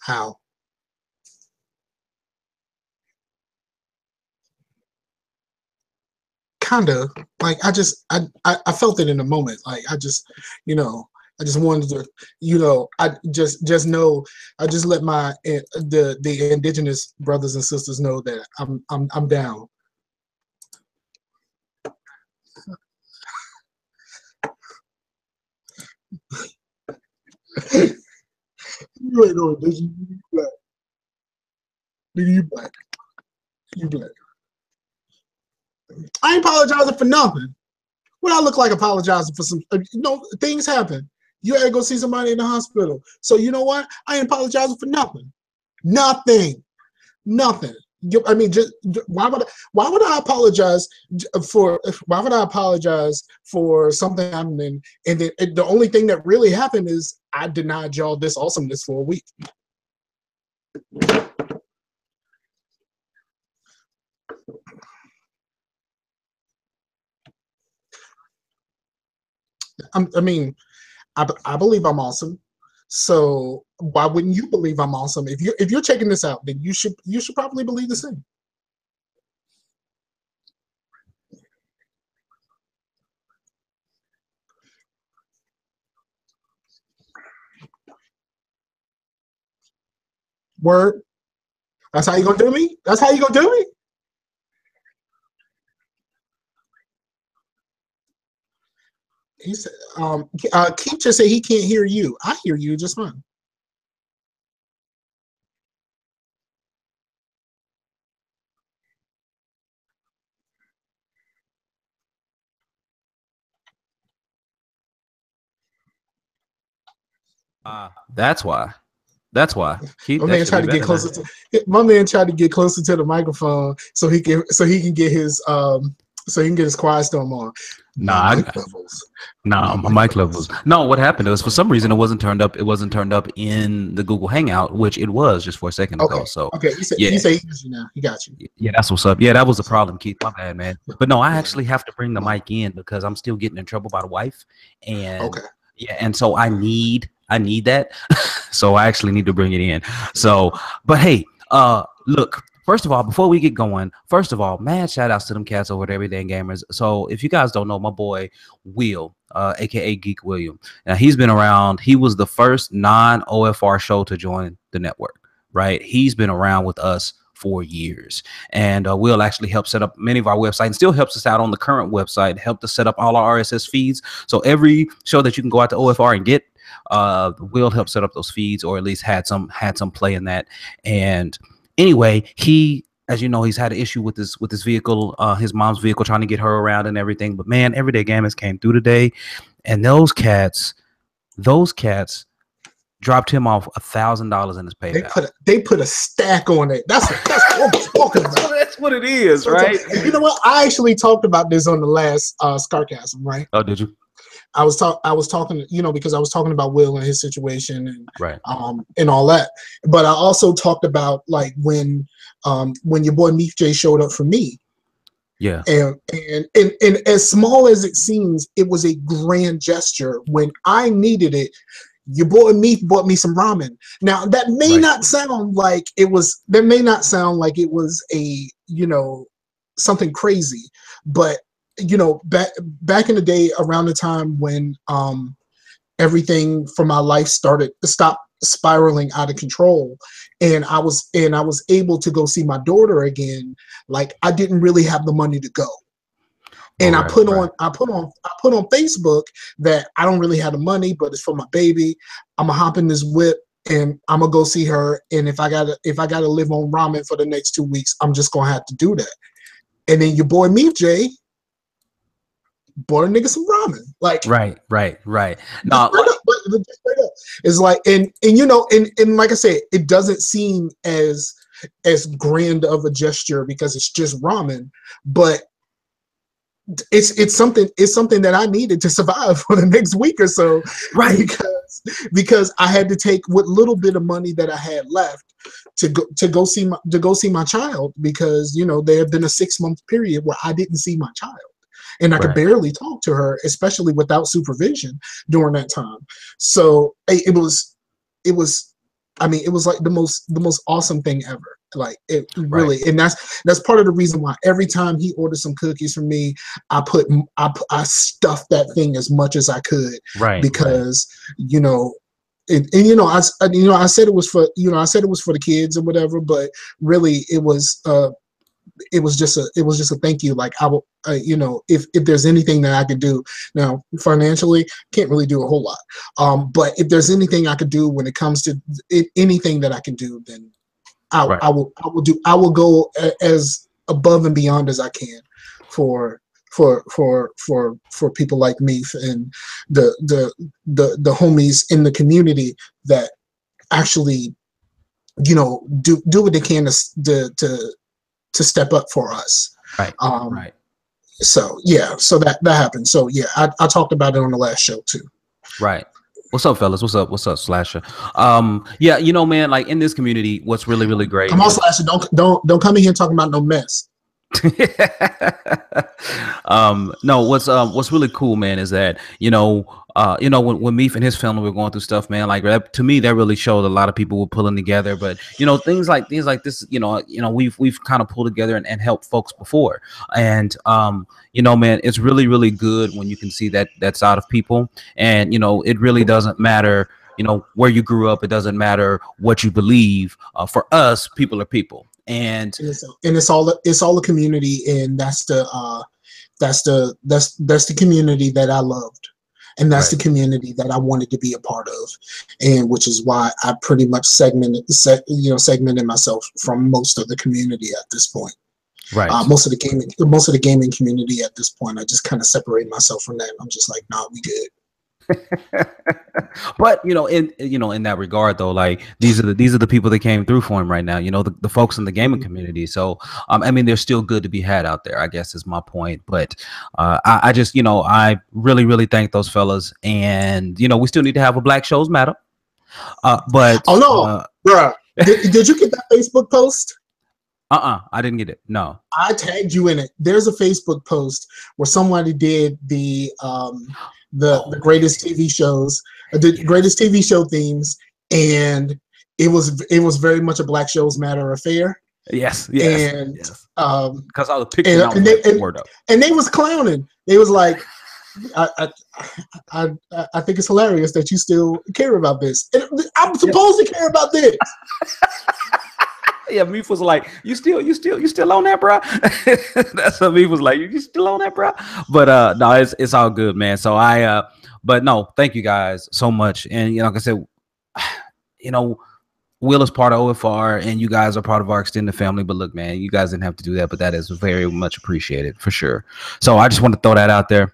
How? Kind of like I felt it in the moment. Like I just, you know, I just wanted to, you know, I just know, I just let my the indigenous brothers and sisters know that I'm down. You ain't no indigenous. You black. Nigga, you black. You black. I ain't apologizing for nothing. What I look like apologizing for some, you know, things happen. You had to go see somebody in the hospital. So you know what? I ain't apologizing for nothing. Nothing. Nothing. I mean, just why would I apologize for? Why would I apologize for something happening? And then the only thing that really happened is I denied y'all this awesomeness for a week. I mean, I believe I'm awesome. So why wouldn't you believe I'm awesome? If you're checking this out, then you should probably believe the same. Word. That's how you gonna do me? That's how you gonna do me? He said, Keith just said he can't hear you. I hear you just fine. That's why. That's why. My man tried to get closer to the microphone so he can get his quiet storm on. Nah, my mic levels. No, what happened was for some reason it wasn't turned up. It wasn't turned up in the Google Hangout, which it was just for a second ago. So okay, he said he hears you now. He got you. Yeah, that's what's up. Yeah, that was the problem, Keith. My bad, man. But no, I actually have to bring the mic in because I'm still getting in trouble by the wife, and and so I need that. So I actually need to bring it in. So, but hey, look. First of all, before we get going, mad shout outs to them cats over at Everyday Gamers. So if you guys don't know, my boy Will, aka GeekWilliam, now he's been around. He was the first non-OFR show to join the network, right? He's been around with us for years, and Will actually helped set up many of our websites and still helps us out on the current website, helped us set up all our RSS feeds. So every show that you can go out to OFR and get, Will helped set up those feeds, or at least had some play in that. And anyway, he, as you know, he's had an issue with his vehicle, his mom's vehicle, trying to get her around and everything. But man, Everyday Gamers came through today, and those cats dropped him off $1,000 in his PayPal. They put a stack on it. That's what I'm talking about. That's what it is, right? You know what? I actually talked about this on the last Scarcasm, right? Oh, did you? I was talking, you know, because I was talking about Will and his situation and right, and all that. But I also talked about like when your boy Meef J showed up for me. Yeah. And as small as it seems, it was a grand gesture. When I needed it, your boy Meef bought me some ramen. Now that may not sound like it was. That may not sound like it was a, you know, something crazy, but you know, back in the day, around the time when everything from my life stopped spiraling out of control, and I was able to go see my daughter again. Like I didn't really have the money to go, and I put on Facebook that I don't really have the money, but it's for my baby. I'm gonna hop in this whip and I'm gonna go see her. And if I gotta live on ramen for the next 2 weeks, I'm just gonna have to do that. And then your boy Meef J bought a nigga some ramen. Like right. No, straight up. It's like and you know, and like I said, it doesn't seem as grand of a gesture because it's just ramen, but it's something that I needed to survive for the next week or so. Right. Because I had to take what little bit of money that I had left to go see my child, because you know there had been a 6-month period where I didn't see my child. And I could barely talk to her, especially without supervision during that time. So it was I mean, it was like the most awesome thing ever. Like it really, and that's part of the reason why every time he ordered some cookies from me, I stuffed that thing as much as I could, because you know. And you know, I said it was for the kids or whatever, but really it was just a thank you. Like I will, you know, if there's anything that I could do now financially, can't really do a whole lot. But if there's anything I could do when it comes to anything that I can do, then I will go as above and beyond as I can for people like me and the homies in the community that actually, you know, do what they can to step up for us. So yeah, so that happened. So yeah, I talked about it on the last show too. Right. What's up, fellas? What's up, Slasher? Yeah, you know, man, like in this community, what's really, really great. Come on, Slasher, don't come in here talking about no mess. No, what's really cool, man, is that when Meef and his family were going through stuff, man, like to me that really showed a lot of people were pulling together. But you know, things like this, you know, we've kind of pulled together and helped folks before, and you know, man, it's really, really good when you can see that side of people. And you know, it really doesn't matter, you know, where you grew up. It doesn't matter what you believe. For us, people are people. And it's all a community, and that's the community that I loved, and that's the community that I wanted to be a part of, and which is why I pretty much segmented myself from most of the community at this point. Most of the gaming community at this point, I just kind of separate myself from that. I'm just like, nah, we good. But in that regard though, like these are the people that came through for him right now, you know, the folks in the gaming community. So I mean, there's still good to be had out there, I guess is my point. But I just, you know, I really, really thank those fellas. And you know, we still need to have a Black Shows Matter. But oh no, bruh, did you get that Facebook post? I didn't get it. No, I tagged you in it. There's a Facebook post where somebody did the greatest TV shows, the greatest TV show themes, and it was very much a Black Shows Matter affair. Yes. And because I was picking out and they was clowning. They was like, I think it's hilarious that you still care about this. And I'm supposed to care about this. Yeah, Meef was like, you still on that, bro? That's what Meef was like, you still on that, bro? But no, it's all good, man. So but no, thank you guys so much. And you know, like I said, you know, Will is part of OFR, and you guys are part of our extended family. But look, man, you guys didn't have to do that, but that is very much appreciated for sure. So I just want to throw that out there.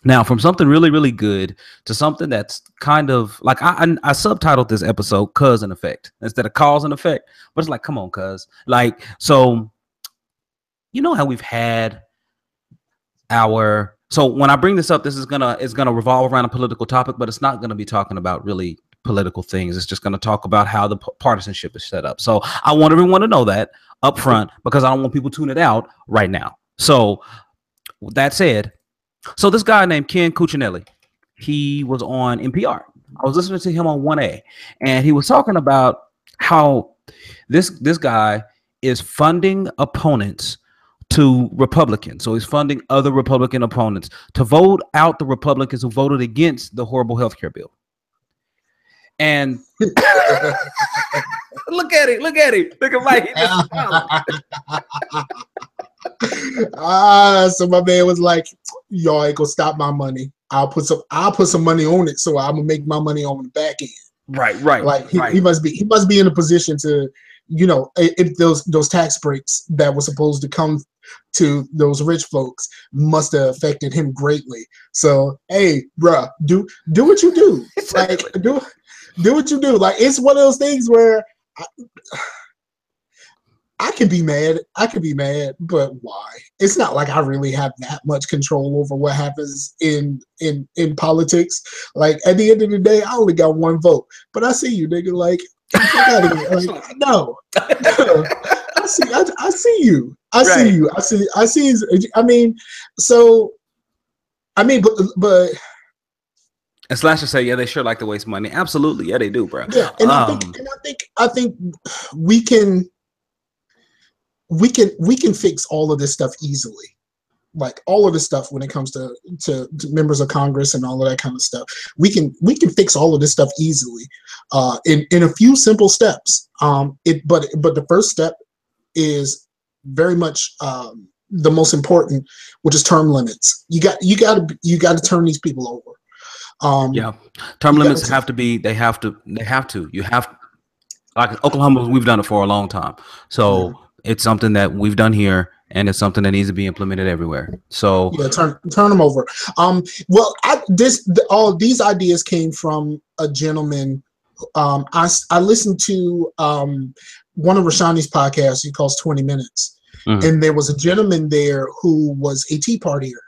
Now, from something really, really good to something that's kind of like I subtitled this episode "Cause and Effect" instead of "Cause and Effect," but it's like, come on, cuz. Like, so you know how we've had so when I bring this up, this is gonna revolve around a political topic, but it's not gonna be talking about really political things. It's just gonna talk about how the partisanship is set up. So I want everyone to know that up front, because I don't want people tuning it out right now. So with that said. So this guy named Ken Cuccinelli, he was on NPR. I was listening to him on 1A, and he was talking about how this guy is funding opponents to Republicans. So he's funding other Republican opponents to vote out the Republicans who voted against the horrible healthcare bill. And look at him. Look at Mike. So my man was like, y'all ain't gonna stop my money. I'll put some money on it, so I'm gonna make my money on the back end. Right. Like he must be in a position to, you know, if those tax breaks that were supposed to come to those rich folks must have affected him greatly. So hey, bruh, do what you do. Like do what you do. Like, it's one of those things where I could be mad, but why? It's not like I really have that much control over what happens in politics. Like, at the end of the day, I only got one vote. But I see you, nigga. Like, like no. I see you. I see. I mean, but And Slasher say, yeah, they sure like to waste money. Absolutely, yeah, they do, bro. Yeah, and I think we can fix all of this stuff easily. Like all of this stuff when it comes to members of Congress and all of that kind of stuff, we can fix all of this stuff easily, in a few simple steps. But the first step is very much the most important, which is term limits. You got to turn these people over. Yeah, term limits have to be. They have to. You have, like Oklahoma, we've done it for a long time, so it's something that we've done here. And it's something that needs to be implemented everywhere. So yeah, turn them over. Well, all these ideas came from a gentleman. I listened to one of Rashani's podcasts. He calls 20 Minutes, and there was a gentleman there who was a Tea Partier,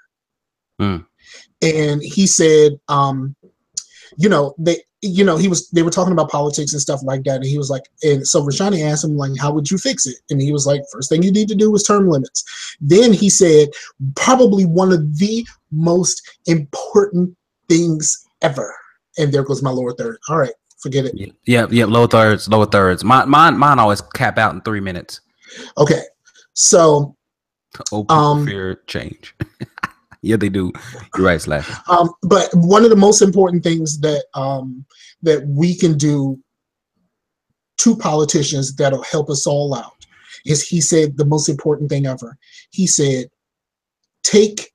and he said, they were talking about politics and stuff like that, and he was like, and so Rashani asked him, like, how would you fix it? And he was like, first thing you need to do is term limits. Then he said, probably one of the most important things ever. And there goes my lower third. All right, forget it. Yeah, lower thirds. Mine always cap out in 3 minutes. Okay, so fear change. Yeah, they do. You're right, Slash. But one of the most important things that that we can do to politicians that'll help us all out is, he said, the most important thing ever. He said, take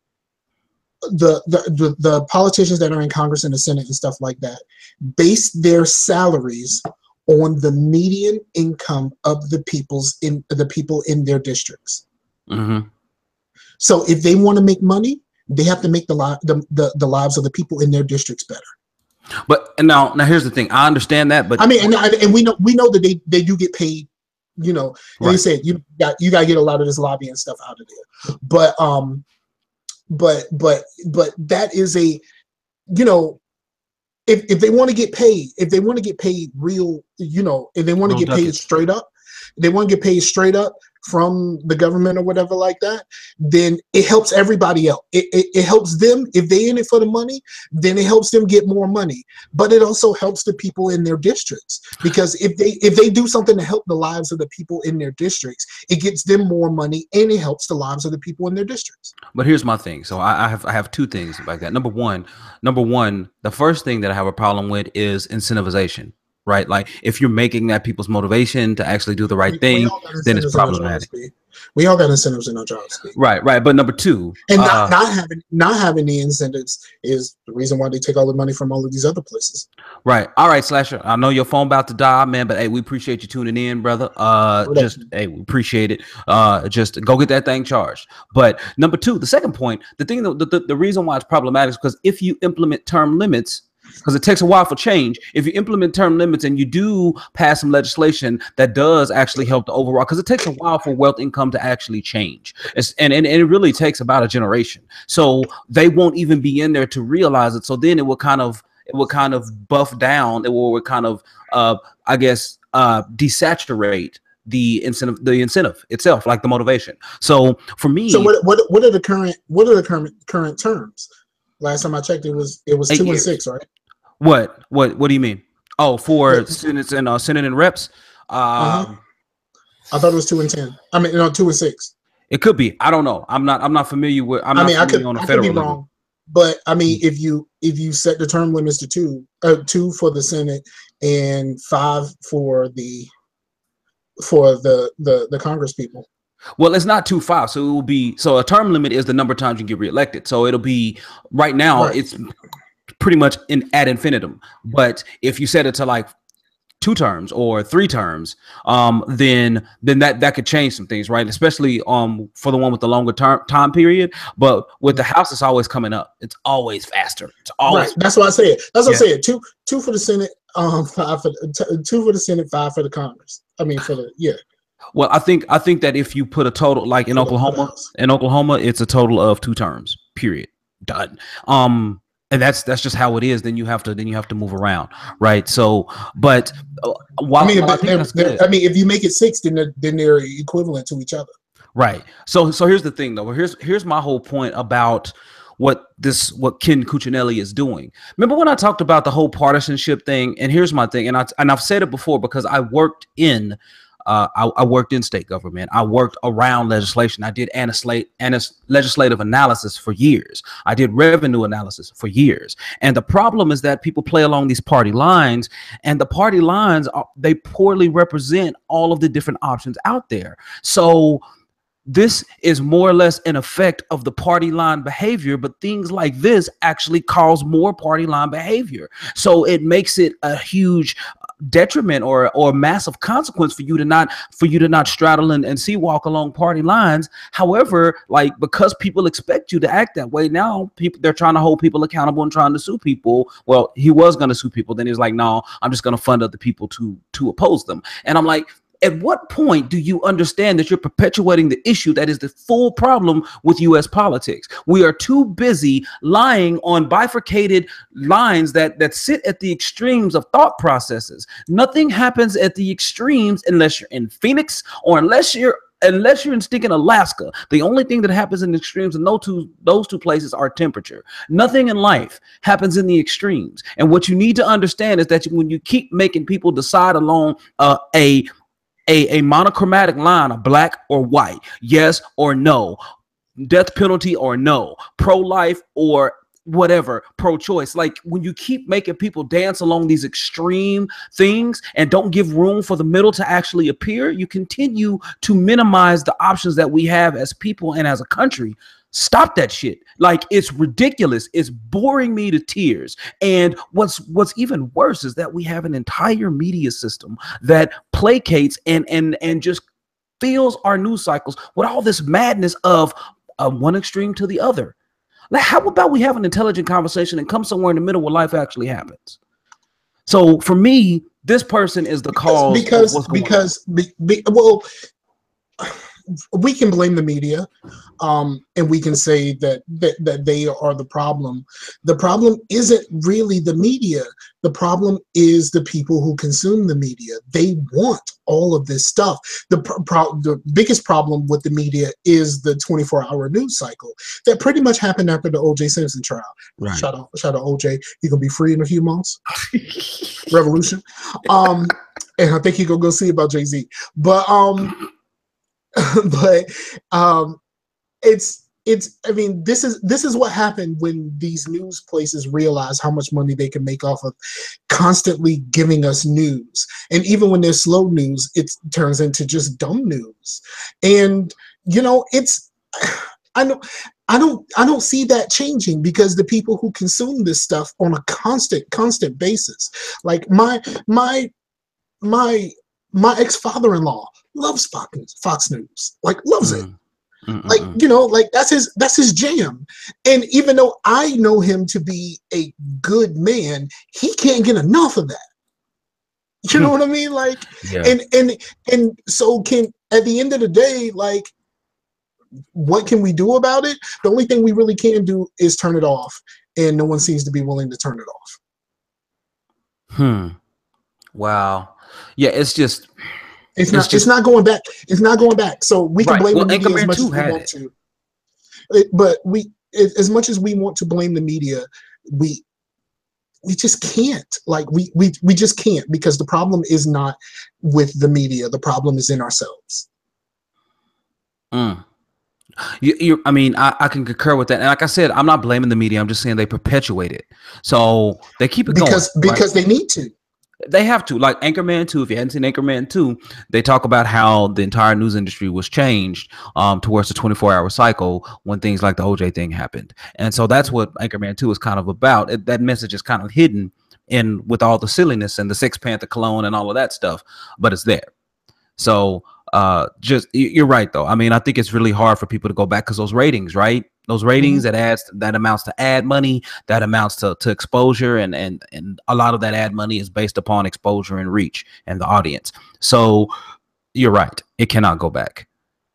the politicians that are in Congress and the Senate and stuff like that, base their salaries on the median income of the people in their districts. So if they want to make money, they have to make the lives of the people in their districts better. But now here's the thing. I understand that, but I mean, and we know that they do get paid. They said you got to get a lot of this lobbying stuff out of there. But that is a, if they want to get paid, real, if they want to get paid straight up, from the government or whatever like that, then it helps everybody else. It helps them. If they in it for the money, then it helps them get more money. But it also helps the people in their districts, because if they do something to help the lives of the people in their districts, it gets them more money and it helps the lives of the people in their districts. But here's my thing. So I have two things like that. Number one, the first thing that I have a problem with is incentivization. Right, like if you're making that people's motivation to actually do the right thing, then it's problematic. We all got incentives in our jobs. Right. But number two, and not having the incentives is the reason why they take all the money from all of these other places. Right. All right, Slasher. I know your phone about to die, man, but hey, we appreciate you tuning in, brother. We appreciate it. Just go get that thing charged. But number two, the second point, the reason why it's problematic is because if you implement term limits, because it takes a while for change. If you implement term limits and you do pass some legislation that does actually help the overall, because it takes a while for wealth income to actually change. And it really takes about a generation. So they won't even be in there to realize it. So then it will kind of buff down. It will kind of, desaturate the incentive itself, like the motivation. So for me, so what are the current terms? Last time I checked, it was 2 and 6, right? What do you mean? Oh, for Senate and reps. I thought it was 2 and 10. I mean, 2 and 6. It could be. I don't know. I'm not familiar with. I could be wrong. But I mean, if you set the term limits to 2 for the Senate and 5 for the Congress people. Well, it's not 2-5, so it will be. So a term limit is the number of times you get reelected. So it'll be right now. Right. It's pretty much ad infinitum. But if you set it to like 2 terms or 3 terms, then that could change some things, right? Especially for the one with the longer time period. But with the House, it's always coming up. It's always faster. It's always right. That's what I said. That's what I said. 2 for the Senate, 5 for 2 for the Senate, 5 for the Congress. I mean, Well, I think that if you put a total, like in Oklahoma, it's a total of 2 terms. Period. Done. And that's just how it is. Then you have to move around, right? So, but if you make it 6, then they're equivalent to each other, right? So here's the thing, though. Here's my whole point about what Ken Cuccinelli is doing. Remember when I talked about the whole partisanship thing? And here's my thing, and I've said it before because I worked in I worked in state government. I worked around legislation. I did legislative analysis for years. I did revenue analysis for years. And the problem is that people play along these party lines, and the party lines, they poorly represent all of the different options out there. So this is more or less an effect of the party line behavior, but things like this actually cause more party line behavior. So it makes it a huge detriment or massive consequence for you to not straddle and see walk along party lines. However, like, because people expect you to act that way, now they're trying to hold people accountable and trying to sue people. Well, he was going to sue people, then he was like, no, I'm just going to fund other people to oppose them. And I'm like, at what point do you understand that you're perpetuating the issue that is the full problem with U.S. politics? We are too busy lying on bifurcated lines that sit at the extremes of thought processes. Nothing happens at the extremes unless you're in Phoenix or unless you're in stinking Alaska. The only thing that happens in the extremes in those two places are temperature. Nothing in life happens in the extremes. And what you need to understand is that when you keep making people decide along a monochromatic line of black or white, yes or no, death penalty or no, pro-life or whatever, pro-choice, like when you keep making people dance along these extreme things and don't give room for the middle to actually appear, you continue to minimize the options that we have as people and as a country. Stop that shit. Like, it's ridiculous. It's boring me to tears. And what's even worse is that we have an entire media system that placates and just fills our news cycles with all this madness of one extreme to the other. Like, how about we have an intelligent conversation and come somewhere in the middle where life actually happens? So for me, this person is the cause. Well, we can blame the media, and we can say that they are the problem. The problem isn't really the media. The problem is the people who consume the media. They want all of this stuff. The biggest problem with the media is the 24-hour news cycle that pretty much happened after the O.J. Simpson trial. Right. Shout out O.J. He's gonna be free in a few months. Revolution. And I think he's gonna go see about Jay-Z. But I mean, this is what happened when these news places realize how much money they can make off of constantly giving us news. And even when there's slow news, it turns into just dumb news. And you know, I don't see that changing, because the people who consume this stuff on a constant basis, like my ex-father-in-law loves Fox News, like loves it. Like, you know, like that's his jam. And even though I know him to be a good man, he can't get enough of that. You know what I mean? Like, yeah. And so at the end of the day, like, what can we do about it? The only thing we really can do is turn it off, and no one seems to be willing to turn it off. Wow. Yeah, it's just. It's not going back. It's not going back. So we can blame the media as much as we want to. But as much as we want to blame the media, we just can't. Like we just can't, because the problem is not with the media. The problem is in ourselves. I mean, I can concur with that. And like I said, I'm not blaming the media. I'm just saying they perpetuate it. So they keep it going. Because they need to. They have to. Like Anchorman 2, if you hadn't seen Anchorman 2, they talk about how the entire news industry was changed towards the 24-hour cycle when things like the OJ thing happened. And so that's what Anchorman 2 is kind of about. That message is kind of hidden in with all the silliness and the Six Panther cologne and all of that stuff, but it's there. So just you're right, though. I mean, I think it's really hard for people to go back because those ratings, right? Those ratings that amounts to ad money, that amounts to exposure, and a lot of that ad money is based upon exposure and reach and the audience. So you're right, it cannot go back.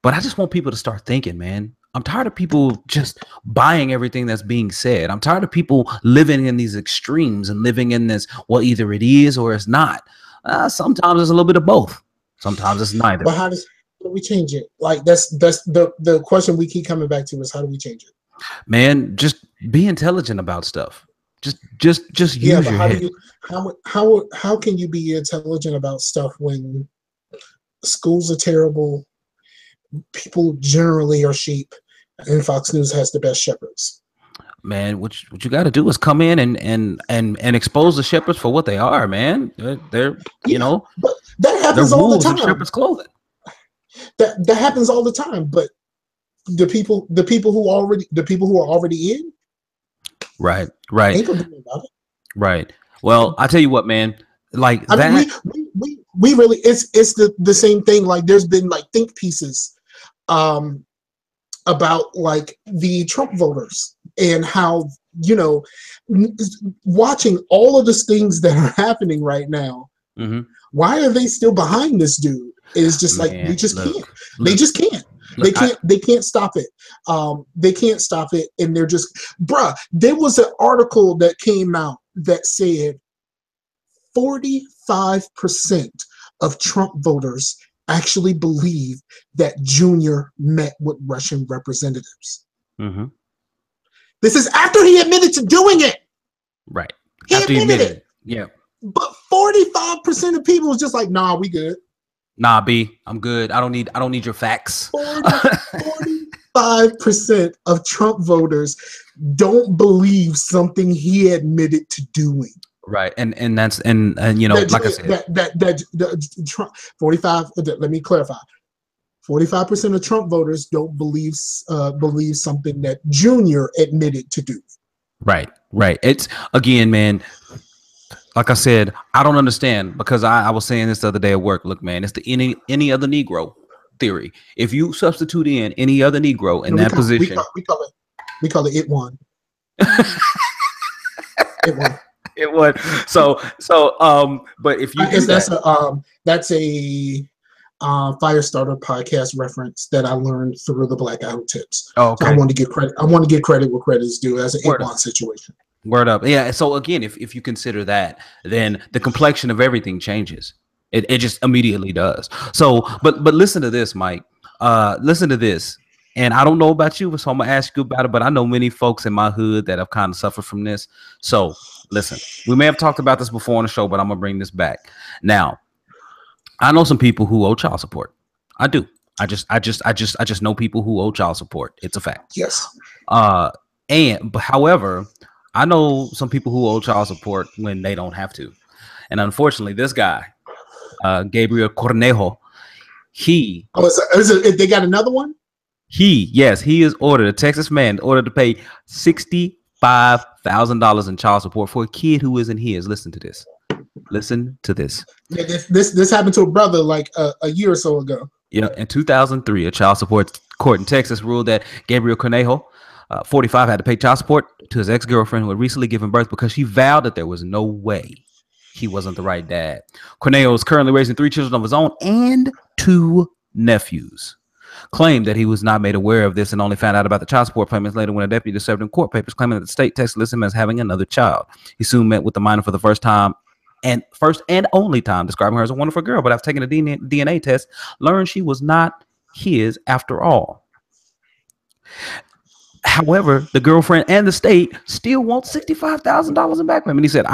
But I just want people to start thinking, man. I'm tired of people just buying everything that's being said. I'm tired of people living in these extremes and living in this, well, either it is or it's not. Sometimes it's a little bit of both. Sometimes it's neither. But how do we change it? Like that's the question we keep coming back to, is how do we change it? Man, just be intelligent about stuff. Just use your head. How can you be intelligent about stuff when schools are terrible, people generally are sheep, and Fox News has the best shepherds? Man, what you got to do is come in and expose the shepherds for what they are, man. They're you know, but that happens all the time. Shepherds' clothing. That happens all the time. But the people who are already in, right, ain't gonna do about it. Right. Well, I tell you what, man. Like I mean, we really it's the same thing. Like there's been like think pieces, about like the Trump voters and how, you know, watching all of the things that are happening right now. Mm-hmm. Why are they still behind this dude? It's just like they just can't. They just can't. They can't stop it. They can't stop it, and they're just, bruh. There was an article that came out that said 45% of Trump voters actually believe that Junior met with Russian representatives. Mm-hmm. This is after he admitted to doing it. Right. He admitted it. Yeah. But 45% of people was just like, nah, we good. Nah, B, I'm good. I don't need your facts. 45% of Trump voters don't believe something he admitted to doing. Right, and that's and you know, like I said, that Trump 45. Let me clarify. 45% of Trump voters don't believe something that Junior admitted to do. Right. It's again, man. Like I said, I don't understand, because I was saying this the other day at work. Look, man, it's the any other Negro theory. If you substitute in any other Negro in that position, we call it it one. It one. It would. So, but if you do that's a Firestarter podcast reference that I learned through the Blackout Tips. Oh, okay. So I want to give credit. I want to give credit where credit is due as an It one situation. Word up. Yeah. So again, if you consider that, then the complexion of everything changes. It just immediately does. So, but listen to this, Mike. Listen to this. And I don't know about you, so I'm gonna ask you about it. But I know many folks in my hood that have kind of suffered from this. So listen, we may have talked about this before on the show, but I'm gonna bring this back. Now, I know some people who owe child support. I do. I just know people who owe child support. It's a fact. Yes. But however, I know some people who owe child support when they don't have to. And unfortunately, this guy, Gabriel Cornejo, they got another one? He is ordered, a Texas man ordered to pay $65,000 in child support for a kid who isn't his. Listen to this. Yeah, this happened to a brother like a year or so ago. Yeah, in 2003, a child support court in Texas ruled that Gabriel Cornejo, 45, had to pay child support to his ex-girlfriend who had recently given birth because she vowed that there was no way he wasn't the right dad. Cornejo is currently raising 3 children of his own and 2 nephews. Claimed that he was not made aware of this and only found out about the child support payments later when a deputy served him court papers claiming that the state Texas listed him as having another child. He soon met with the minor for the first and only time, describing her as a wonderful girl, but after taking a DNA test, learned she was not his after all. However, the girlfriend and the state still want $65,000 in back payment. He said,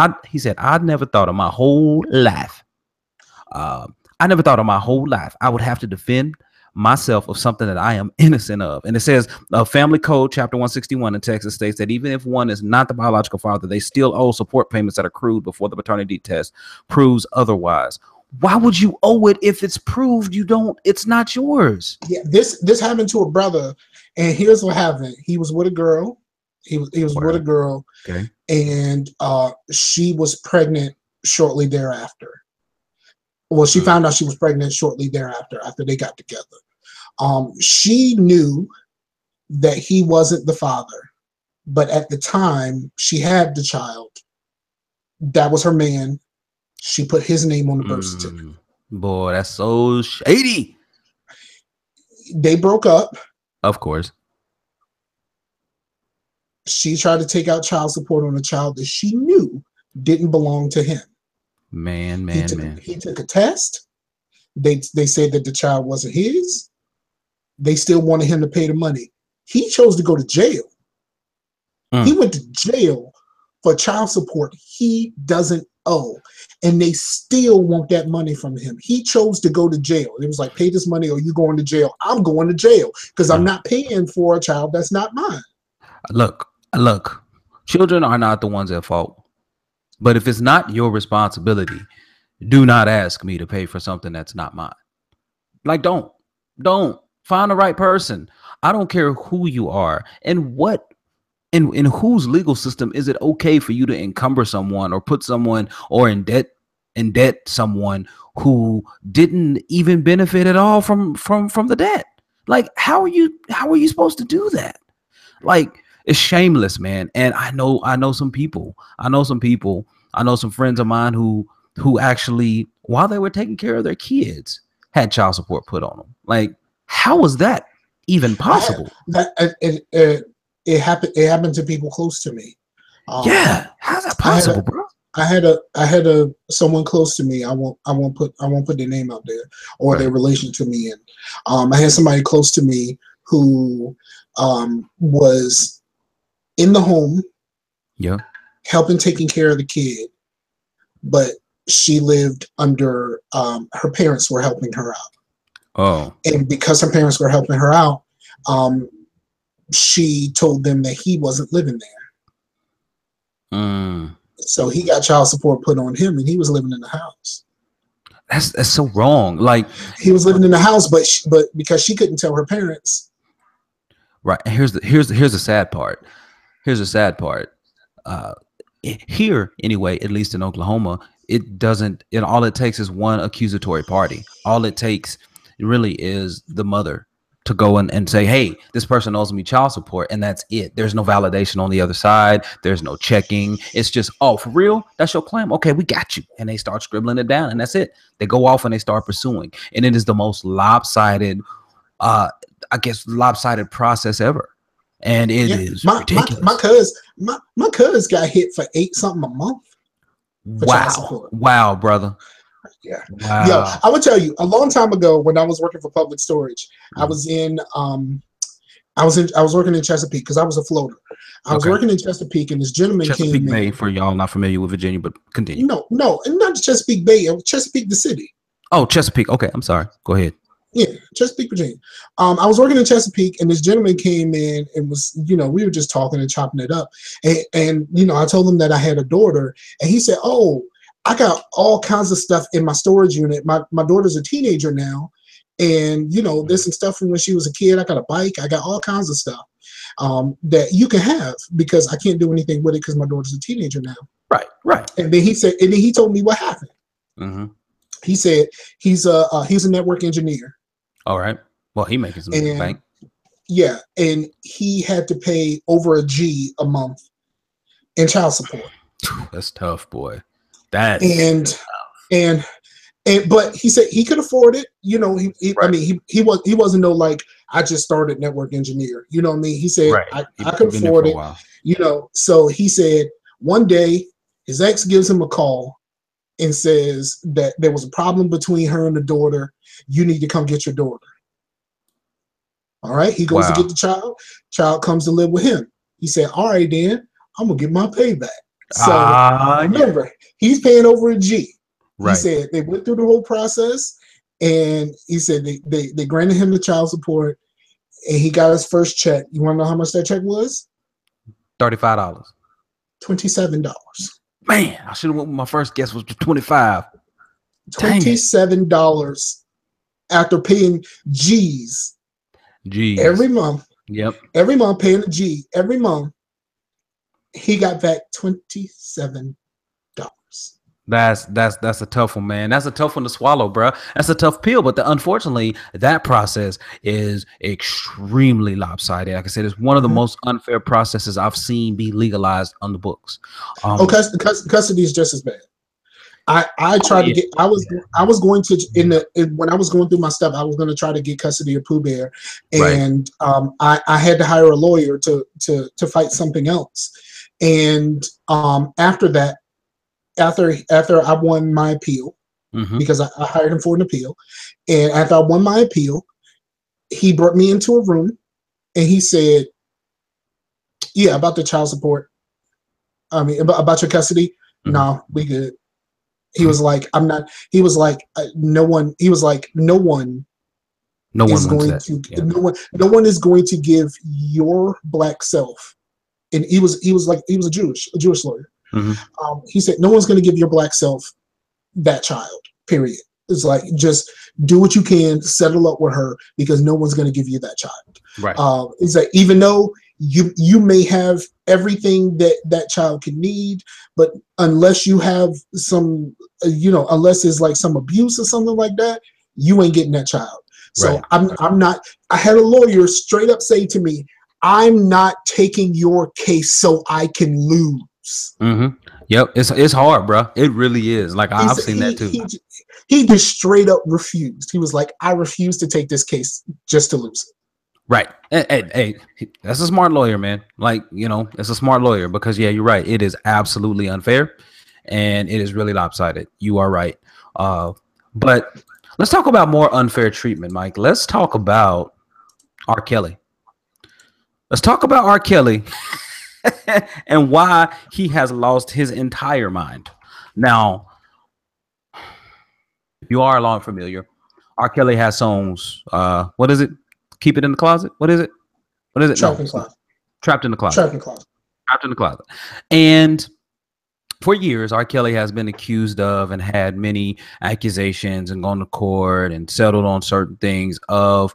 I'd never thought of my whole life. I would have to defend myself of something that I am innocent of. And it says Family Code Chapter 161 in Texas states that even if one is not the biological father, they still owe support payments that accrued before the paternity test proves otherwise. Why would you owe it if it's proved it's not yours? Yeah, this happened to a brother, and here's what happened. He was with a girl. He was with a girl, okay, and she was pregnant shortly thereafter. Well, she found out she was pregnant shortly thereafter, after they got together. She knew that he wasn't the father, but at the time she had the child, that was her man. She put his name on the birth certificate. Boy, that's so shady. They broke up. Of course. She tried to take out child support on a child that she knew didn't belong to him. Man. He took a test. They said that the child wasn't his. They still wanted him to pay the money. He chose to go to jail. He went to jail for child support he doesn't owe, and they still want that money from him. He chose to go to jail. It was like, pay this money or you going to jail. I'm going to jail because I'm not paying for a child that's not mine. Look, children are not the ones at fault. But if it's not your responsibility, do not ask me to pay for something that's not mine. Like, don't find the right person. I don't care who you are and what in whose legal system is it okay for you to encumber someone or put someone or in debt someone who didn't even benefit at all from the debt. Like, how are you supposed to do that? Like, it's shameless, man. And I know some people. I know some friends of mine who actually, while they were taking care of their kids, had child support put on them. Like, how was that even possible? It happened to people close to me. Yeah, how's that possible, bro? I had someone close to me. I won't put their name out there or their relation to me. And I had somebody close to me who was in the home, helping taking care of the kid, but she lived under her parents were helping her out. Oh, and because her parents were helping her out, she told them that he wasn't living there. So he got child support put on him, and he was living in the house. That's so wrong. Like, he was living in the house, but because she couldn't tell her parents. Right. And here's the sad part. Here's the sad part. Here, anyway, at least in Oklahoma, it doesn't. All it takes is one accusatory party. All it takes really is the mother to go and say, hey, this person owes me child support, and that's it. There's no validation on the other side. There's no checking. It's just, oh, for real? That's your claim? Okay, we got you. And they start scribbling it down, and that's it. They go off and they start pursuing. And it is the most lopsided, lopsided process ever. And it is ridiculous. My cuz got hit for $8 something a month. Wow, brother. Yeah. Wow. Yo, I would tell you, a long time ago when I was working for Public Storage, I was working in Chesapeake because I was a floater. I was working in Chesapeake, and this gentleman Chesapeake came Bay, in. for y'all not familiar with Virginia, but continue. No, and not Chesapeake Bay, Chesapeake the city. Oh, Chesapeake. Okay, I'm sorry. Go ahead. Yeah, Chesapeake, Virginia. I was working in Chesapeake, and this gentleman came in and was, we were just talking and chopping it up. And I told him that I had a daughter, and he said, oh, I got all kinds of stuff in my storage unit. My daughter's a teenager now, and there's some stuff from when she was a kid. I got a bike. I got all kinds of stuff that you can have because I can't do anything with it because my daughter's a teenager now. Right. And then he told me what happened. Mm-hmm. He said he's a network engineer. All right. Well, he making some bank. Yeah, and he had to pay over $1,000 a month in child support. That's tough, boy. But he said he could afford it. I mean, he wasn't no like, I just started network engineer. You know what I mean? He said I could afford it. So he said one day his ex gives him a call and says that there was a problem between her and the daughter. You need to come get your daughter. All right. He goes to get the child. Child comes to live with him. He said, all right, then I'm gonna get my payback. So remember, he's paying over $1,000. Right. He said they went through the whole process, and he said they granted him the child support, and he got his first check. You want to know how much that check was? $35. $27. Man, I should have went with my first guess was $25. $27 after paying G's every month. Yep. Every month paying a G every month. He got back $27. That's a tough one, man. That's a tough one to swallow, bro. That's a tough pill. But unfortunately, that process is extremely lopsided. Like I said, it's one of the most unfair processes I've seen be legalized on the books. Custody is just as bad. I tried to get. I was going to when I was going through my stuff, I was going to try to get custody of Pooh Bear, and I had to hire a lawyer to fight something else. And after that, after I won my appeal, because I hired him for an appeal, and after I won my appeal, he brought me into a room, and he said, Yeah, about the child support. I mean, about your custody. No, we good. He was like, I'm not. He was like, no one. He was like, no one. No one is wants going that. to. Yeah. No one is going to give your black self. And he was like, he was a Jewish lawyer. He said, no one's going to give your black self that child. Period. It's like, just do what you can, settle up with her, because no one's going to give you that child. Right. It's like, even though you may have everything that child can need, but unless you have some, unless there's like some abuse or something like that, you ain't getting that child. So right. I'm not. I had a lawyer straight up say to me, I'm not taking your case so I can lose. Yep, it's hard, bro. It really is. Like I've seen that too. He just straight up refused. He was like, I refuse to take this case just to lose it. Right. Hey, that's a smart lawyer, man. Like, it's a smart lawyer, because yeah, you're right. It is absolutely unfair, and it is really lopsided. You are right. But let's talk about more unfair treatment, Mike. Let's talk about R-Kelley. Let's talk about R-Kelley and why he has lost his entire mind. Now, if you are long familiar, R-Kelley has songs. What is it? Keep It in the Closet. What is it? Trapped in the Closet. Trapped in the Closet. Trapped in the Closet. Trapped in the Closet. And for years, R-Kelley has been accused of and had many accusations and gone to court and settled on certain things of,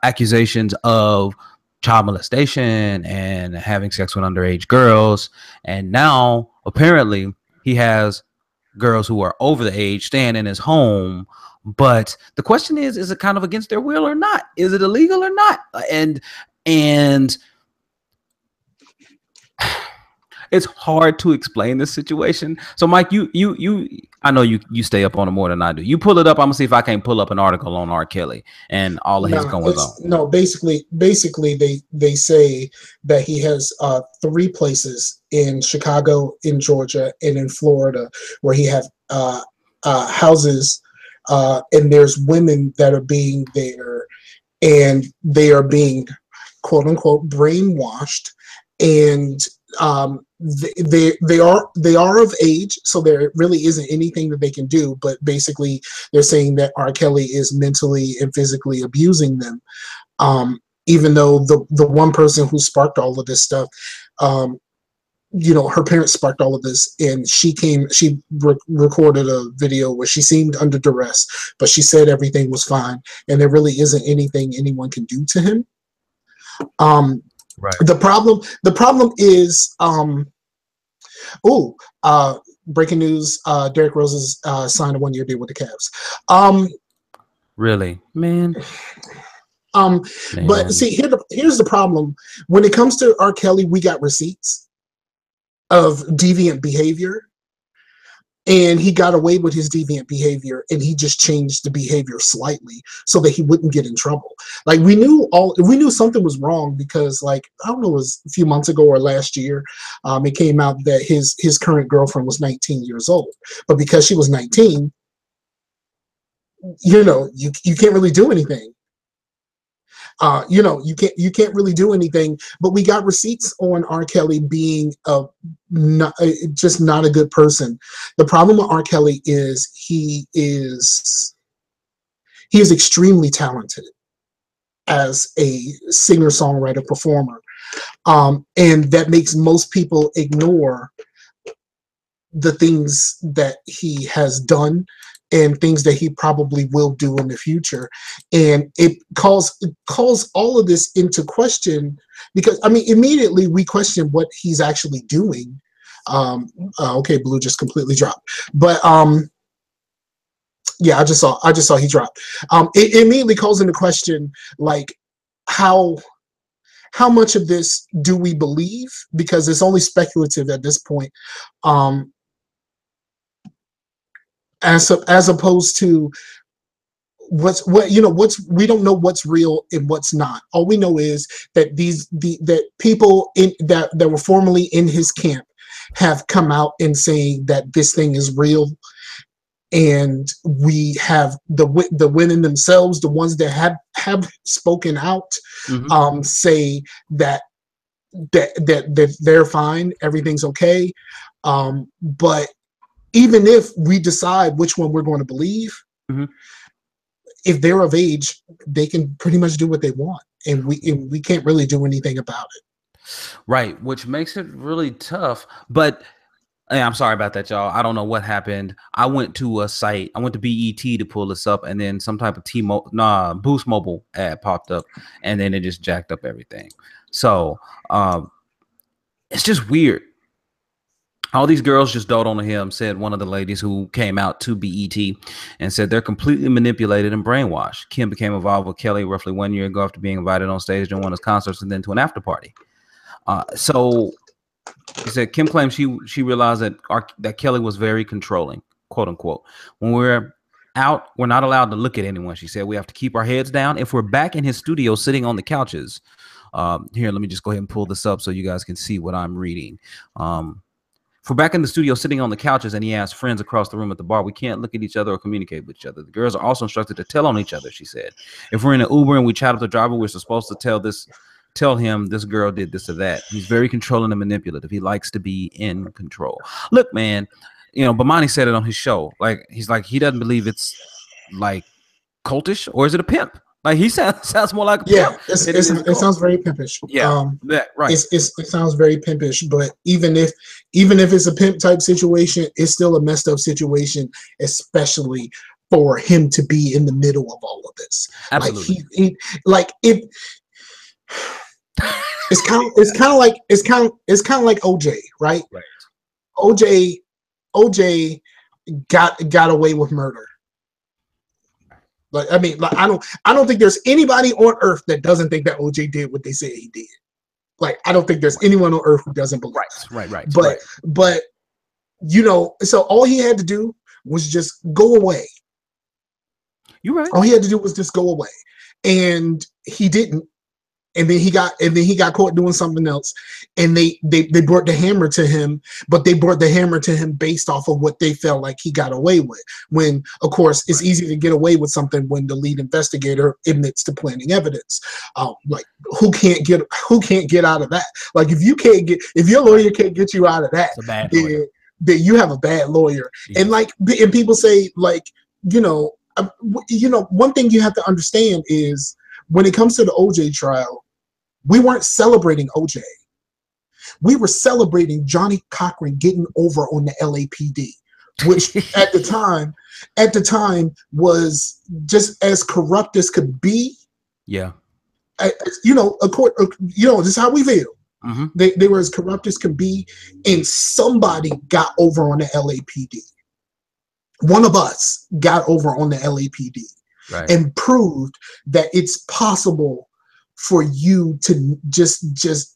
accusations of child molestation and having sex with underage girls. And now, apparently, he has girls who are over the age staying in his home. But the question is it kind of against their will or not? Is it illegal or not? And it's hard to explain this situation. So, Mike, I know you stay up on it more than I do. You pull it up. I'm gonna see if I can't pull up an article on R-Kelley and all of his goings on. No, basically, they say that he has 3 places in Chicago, in Georgia, and in Florida where he have houses, and there's women that are being there, and they are being, quote unquote, brainwashed, and they are of age, so there really isn't anything that they can do. But basically, they're saying that R-Kelley is mentally and physically abusing them. Even though the one person who sparked all of this stuff, her parents sparked all of this, and she recorded a video where she seemed under duress, but she said everything was fine, and there really isn't anything anyone can do to him. Right. The problem is, breaking news, Derrick Rose has signed a 1-year deal with the Cavs. Really, man. But see, here's the problem. When it comes to R-Kelley, we got receipts of deviant behavior, and he got away with his deviant behavior, and he just changed the behavior slightly so that he wouldn't get in trouble. Like, we knew something was wrong, because, like, I don't know, it was a few months ago or last year, it came out that his current girlfriend was 19 years old. But because she was 19, you can't really do anything. You can't really do anything. But we got receipts on R-Kelley being just not a good person. The problem with R-Kelley is he is extremely talented as a singer-songwriter performer, and that makes most people ignore the things that he has done and things that he probably will do in the future. And it calls all of this into question, because, I mean, immediately we question what he's actually doing. Okay, Blue just completely dropped. But yeah, I just saw he dropped. It immediately calls into question, like, how much of this do we believe? Because it's only speculative at this point. As opposed to we don't know what's real and what's not. All we know is that that people that were formerly in his camp have come out and saying that this thing is real, and we have the women themselves, the ones that have spoken out, say that they're fine, everything's okay. But even if we decide which one we're going to believe, if they're of age, they can pretty much do what they want, and we can't really do anything about it. Right, which makes it really tough. But hey, I'm sorry about that, y'all. I don't know what happened. I went to a site. I went to BET to pull this up, and then some type of Boost Mobile ad popped up, and then it just jacked up everything. So it's just weird. All these girls just dote on him, said one of the ladies who came out to BET and said they're completely manipulated and brainwashed. Kim became involved with Kelly roughly 1 year ago after being invited on stage during one of his concerts and then to an after party. So he said Kim claims she realized that Kelly was very controlling, quote unquote. When we're out, we're not allowed to look at anyone. She said we have to keep our heads down. If we're back in his studio sitting on the couches, here, let me just go ahead and pull this up so you guys can see what I'm reading. If we're back in the studio sitting on the couches and he has friends across the room at the bar, we can't look at each other or communicate with each other. The girls are also instructed to tell on each other, she said. If we're in an Uber and we chat with the driver, we're supposed to tell him this girl did this or that. He's very controlling and manipulative. He likes to be in control. Look, man, you know, Bomani said it on his show. Like, he's like, he doesn't believe it's like cultish, or is it a pimp? Like, he sounds more like a pimp. It sounds very pimpish. Yeah, right. It sounds very pimpish, but even if it's a pimp type situation, it's still a messed up situation, especially for him to be in the middle of all of this. Absolutely. It's kind of like OJ, right? Right. OJ got away with murder. Like, I mean, like, I don't think there's anybody on earth that doesn't think that OJ did what they say he did. Like, I don't think there's anyone on earth who doesn't believe that. Right. But you know, so all he had to do was just go away. You're right. All he had to do was just go away, and he didn't. And then he got caught doing something else, and they brought the hammer to him, but they brought the hammer to him based off of what they felt like he got away with. When, of course, it's easy to get away with something when the lead investigator admits to planting evidence. Like, who can't get out of that? Like, if your lawyer can't get you out of that, then you have a bad lawyer. Yeah. And people say, like, you know, one thing you have to understand is, when it comes to the OJ trial, we weren't celebrating OJ. We were celebrating Johnny Cochran getting over on the LAPD, which at the time was just as corrupt as could be. Yeah. You know, this is how we feel. They were as corrupt as could be, and somebody got over on the LAPD. One of us got over on the LAPD. Right. And proved that it's possible for you to just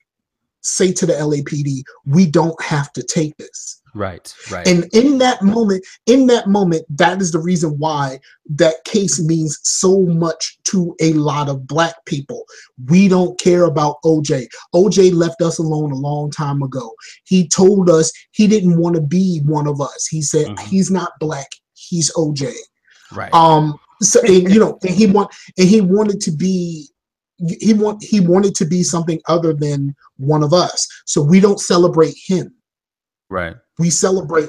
say to the LAPD, we don't have to take this. Right. And in that moment, that is the reason why that case means so much to a lot of Black people. We don't care about OJ. OJ left us alone a long time ago. He told us he didn't want to be one of us. He said he's not Black, he's OJ. Right. So, and, you know, and he wanted to be something other than one of us. So we don't celebrate him. Right. We celebrate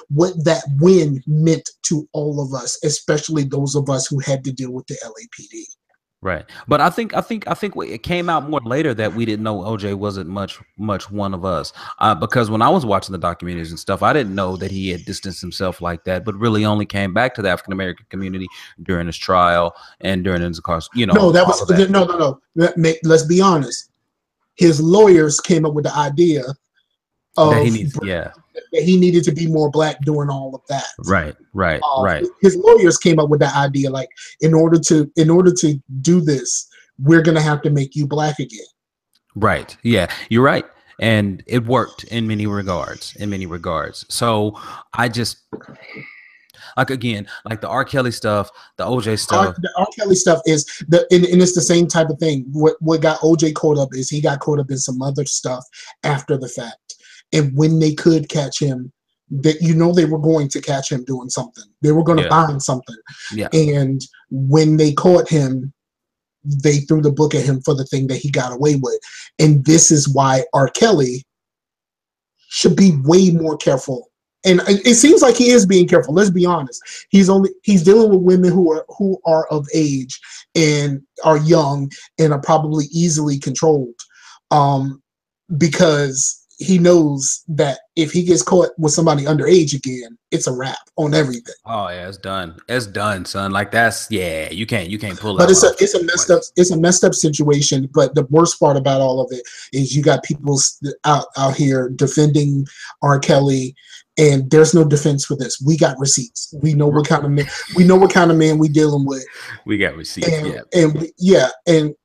what that win meant to all of us, especially those of us who had to deal with the LAPD. Right. But I think it came out more later that we didn't know OJ wasn't much one of us. Because when I was watching the documentaries and stuff, I didn't know that he had distanced himself like that, but really only came back to the African American community during his trial and during his incarceration. You know, no. Let's be honest. His lawyers came up with the idea of that he needed to be more Black doing all of that. Right. His lawyers came up with that idea, like, in order to do this, we're gonna have to make you Black again. Right. Yeah, you're right. And it worked in many regards. So I just, like, again, like the R-Kelley stuff, the OJ stuff. The R-Kelley stuff is and it's the same type of thing. What got OJ caught up is he got caught up in some other stuff after the fact. And when they could catch him, that they were going to catch him doing something. They were going to find something. Yeah. And when they caught him, they threw the book at him for the thing that he got away with. And this is why R-Kelley should be way more careful. And it seems like he is being careful. Let's be honest. He's dealing with women who are of age and are young and are probably easily controlled, because he knows that if he gets caught with somebody underage again, it's a wrap on everything. Oh yeah, it's done. It's done, son. Like that's you can't pull it. But it's a messed up situation. But the worst part about all of it is you got people out here defending R-Kelley, and there's no defense for this. We got receipts. We know what kind of man. We know what kind of man we dealing with. We got receipts. And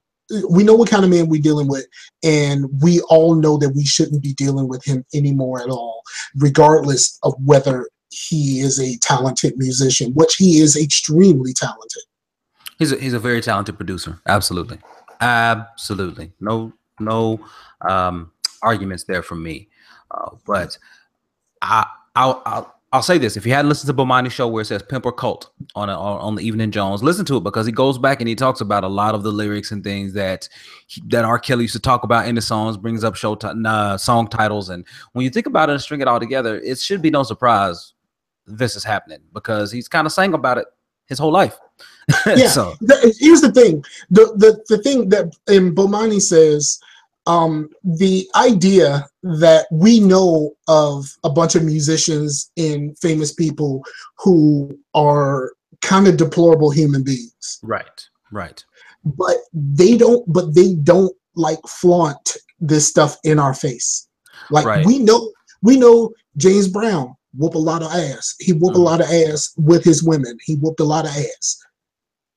we know what kind of man we're dealing with, and we all know that we shouldn't be dealing with him anymore at all, regardless of whether he is a talented musician, which he is extremely talented. He's a very talented producer. Absolutely. No arguments there from me. But I'll say this: if you hadn't listened to Bomani's show where it says "Pimp or Cult" on the Evening Jones, listen to it, because he goes back and he talks about a lot of the lyrics and things that R-Kelley used to talk about in the songs, brings up song titles, and when you think about it and string it all together, it should be no surprise this is happening, because he's kind of sang about it his whole life. Yeah. So here's the thing: the thing that Bomani says. The idea that we know of a bunch of musicians and famous people who are kind of deplorable human beings. Right. But they don't like flaunt this stuff in our face. Like we know James Brown whoop a lot of ass. He whooped a lot of ass with his women. He whooped a lot of ass.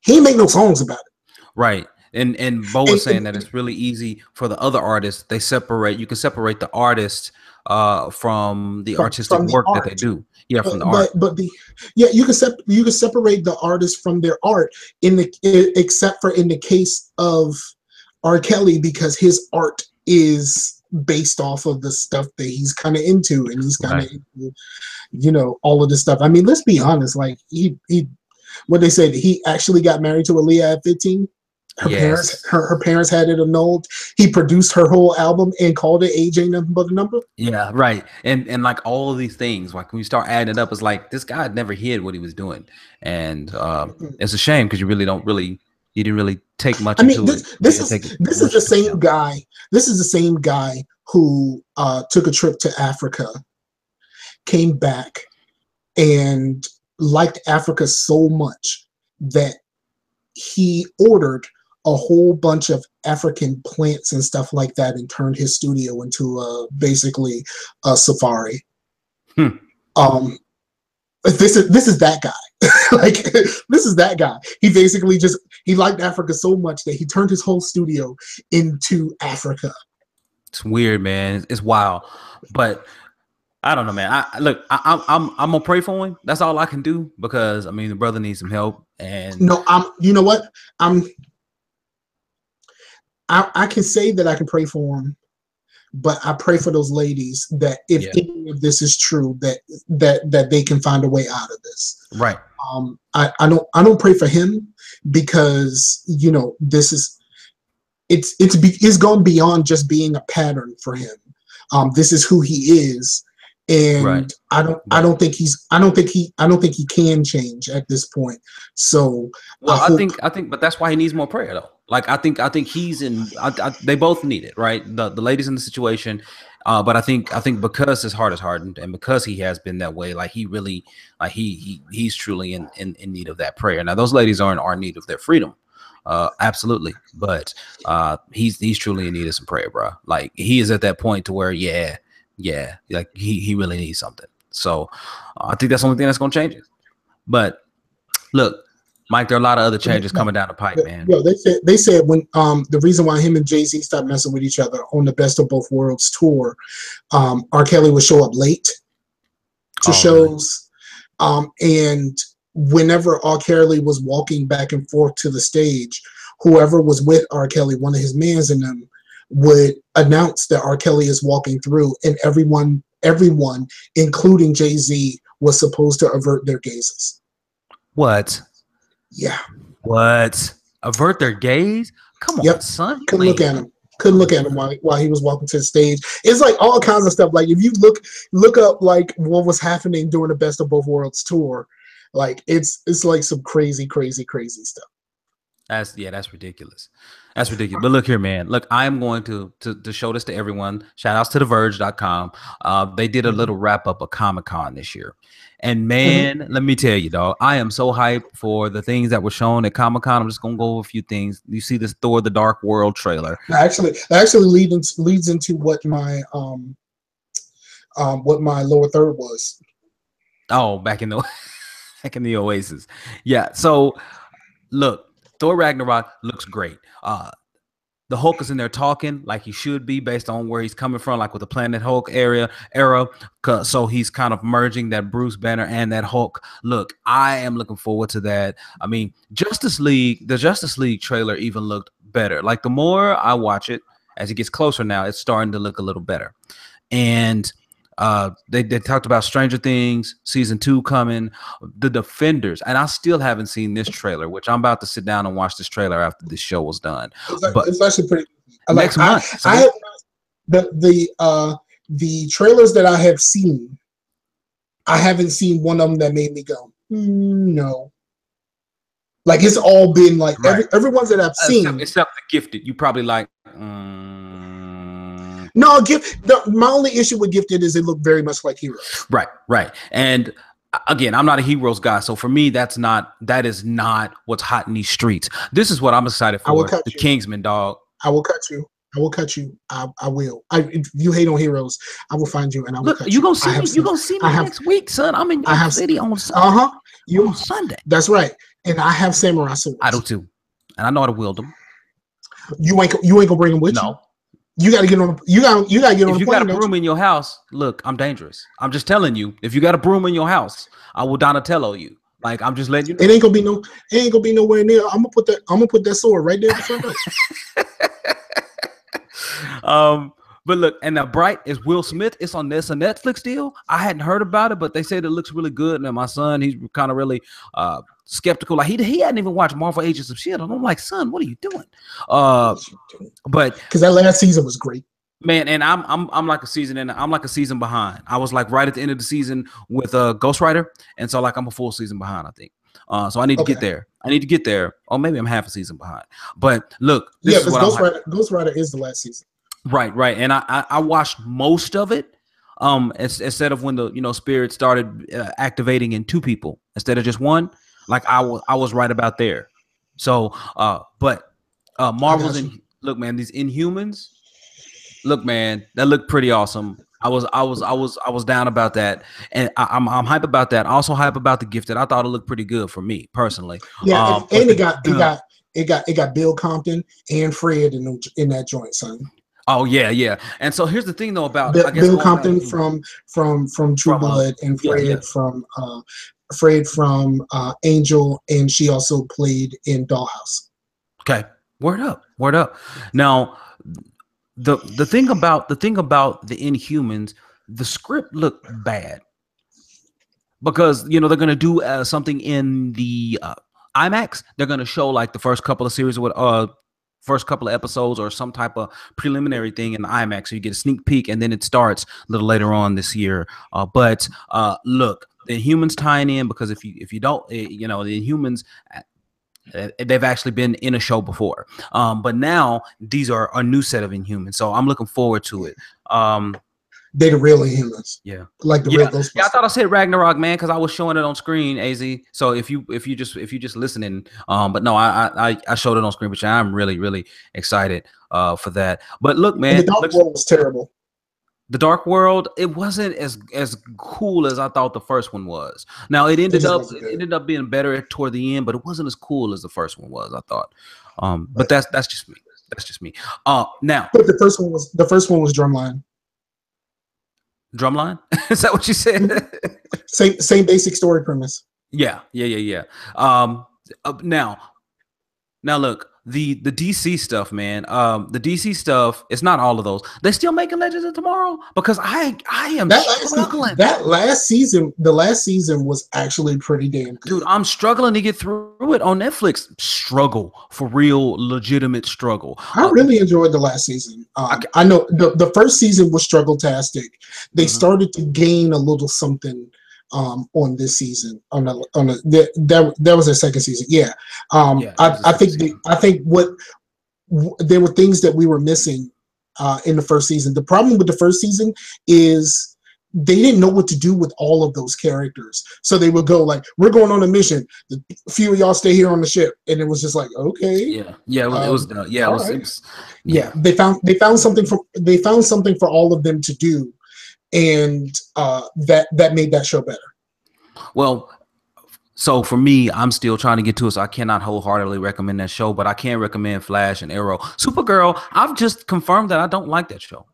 He ain't make no songs about it. Right. And Bo was saying that it's really easy for the other artists. You can separate the artist from the artistic work that they do. Yeah, from the art. You can separate the artist from their art except for in the case of R-Kelley, because his art is based off of the stuff that he's kind of into, and he's kind of into, all of this stuff. I mean, let's be honest. Like he what they said, he actually got married to Aaliyah at 15. Her parents had it annulled. He produced her whole album and called it "Age Ain't Nothing But a Number." Yeah, right. And like all of these things, like when you start adding it up, it's like this guy never hid what he was doing, and it's a shame because you didn't really take much. I mean, this is the same guy. This is the same guy who took a trip to Africa, came back, and liked Africa so much that he ordered a whole bunch of African plants and stuff like that, and turned his studio into basically a safari. This is that guy. Like this is that guy. He basically he liked Africa so much that he turned his whole studio into Africa. It's weird, man. It's wild, but I don't know, man. I'm gonna pray for him. That's all I can do, because I mean the brother needs some help. And no, you know what? I can say that I can pray for him, but I pray for those ladies that if any of this is true, that they can find a way out of this. Right. I don't pray for him, because this is it's gone beyond just being a pattern for him. This is who he is. And I don't think he can change at this point. So I think, but that's why he needs more prayer, though. Like I think he's in. They both need it, right? The ladies in the situation, but I think because his heart is hardened, and because he has been that way, like he really, like he's truly in need of that prayer. Now those ladies are in need of their freedom, absolutely, but he's truly in need of some prayer, bro. Like he is at that point to where like he really needs something. So I think that's the only thing that's going to change it. But look, Mike, there are a lot of other changes coming down the pipe, man. Yeah, they said when the reason why him and Jay-Z stopped messing with each other on the Best of Both Worlds tour, R-Kelley would show up late to shows. Really? And whenever R-Kelley was walking back and forth to the stage, whoever was with R-Kelley, one of his mans in them, would announce that R-Kelley is walking through, and everyone, including Jay-Z, was supposed to avert their gazes. What? Yeah. What? Avert their gaze? Come on, son. Couldn't look at him. Couldn't look at him while he was walking to the stage. It's like all kinds of stuff. Like if you look up like what was happening during the Best of Both Worlds tour, like it's like some crazy stuff. That's ridiculous. That's ridiculous. But look here, man. Look, I'm going to show this to everyone. Shout outs to TheVerge.com. They did a little wrap up of Comic-Con this year. And man, let me tell you, dog, I am so hyped for the things that were shown at Comic-Con. I'm just gonna go over a few things. You see this Thor: The Dark World trailer. Actually leads into what my lower third was. Oh, back in the Oasis. Yeah. So look, Thor Ragnarok looks great. The Hulk is in there talking like he should be based on where he's coming from, like with the Planet Hulk era. So he's kind of merging that Bruce Banner and that Hulk. Look, I am looking forward to that. I mean, the Justice League trailer even looked better. Like the more I watch it, as it gets closer now, it's starting to look a little better. And they talked about Stranger Things season 2 coming, The Defenders, and I still haven't seen this trailer, which I'm about to sit down and watch this trailer after this show was done. It's actually pretty. Next month, the trailers that I have seen, I haven't seen one of them that made me go, no. Like it's all been like everyone's that I've seen, except The Gifted. You probably like. No, my only issue with Gifted is it looked very much like Heroes. Right. And again, I'm not a Heroes guy, so for me, that is not what's hot in these streets. This is what I'm excited for. The Kingsman, dog. I will cut you. I will. If you hate on Heroes, I will find you and I will cut you. You're gonna see me next week, son. I'm in York City on Sunday. On Sunday. That's right. And I have samurai swords. I do too. And I know how to wield them. You ain't gonna bring them with you? You gotta get on. You gotta get on. If you got a broom in your house, look, I'm dangerous. I'm just telling you. If you got a broom in your house, I will Donatello you. Like I'm just letting you know. It ain't gonna be nowhere near. I'm gonna put that sword right there in the front door. But look, and the Bright is Will Smith. It's on this a Netflix deal. I hadn't heard about it, but they said it looks really good. And my son, he's kind of really skeptical. Like he hadn't even watched Marvel Agents of S.H.I.E.L.D. And I'm like, son, what are you doing? But because that last season was great, man. And I'm like a season in. I'm like a season behind. I was like right at the end of the season with Ghost Rider, and so like I'm a full season behind, I think. So I need to get there. Or maybe I'm half a season behind. But look, this is what Ghost Rider is the last season. Right. And I watched most of it. Instead of when the spirit started activating in 2 people instead of just 1. Like I was right about there. So but Marvel's look, man, these Inhumans, look, man, that looked pretty awesome. I was down about that, and I'm hype about that. Also hype about The Gifted. I thought it looked pretty good for me personally. Yeah, and it got Bill Compton and Fred in that joint, son. Oh yeah. And so here's the thing though about Bill Compton from True Blood and Fred from Angel, and she also played in Dollhouse. Okay, word up. Now the thing about the Inhumans, the script looked bad because they're gonna do something in the IMAX. They're gonna show like the first couple of series with first couple of episodes or some type of preliminary thing in the IMAX, so you get a sneak peek, and then it starts a little later on this year. But look, the Inhumans tying in, because if you don't, the Inhumans, they've actually been in a show before, but now these are a new set of Inhumans, so I'm looking forward to it. They're the real Inhumans. Yeah, like the real Ghostbusters. Yeah, I thought I said Ragnarok, man, because I was showing it on screen, AZ. So if you just listening, but no, I showed it on screen, but I'm really excited for that. But look, man, and the Dark World was terrible. The Dark World, it wasn't as cool as I thought the first one was. Now it ended up being better toward the end, but it wasn't as cool as the first one was, I thought. But that's just me. Now, but the first one was Drumline. Drumline? Is that what you said? Same basic story premise. Yeah. Now look, the DC stuff, man. The DC stuff. It's not all of those. They still making Legends of Tomorrow because I am struggling. That last season, the last season was actually pretty damn good. Dude, I'm struggling to get through it on Netflix. Struggle for real, legitimate struggle. I really enjoyed the last season. I know the first season was struggle-tastic. They started to gain a little something on this season. That was their second season. Yeah. I think what there were things that we were missing in the first season. The problem with the first season is they didn't know what to do with all of those characters. So they would go like, "We're going on a mission. A few of y'all stay here on the ship," and it was just like, okay. They found something for all of them to do, and that made that show better. Well, so for me, I'm still trying to get to it, so I cannot wholeheartedly recommend that show, but I can recommend Flash and Arrow. Supergirl, I've just confirmed that I don't like that show.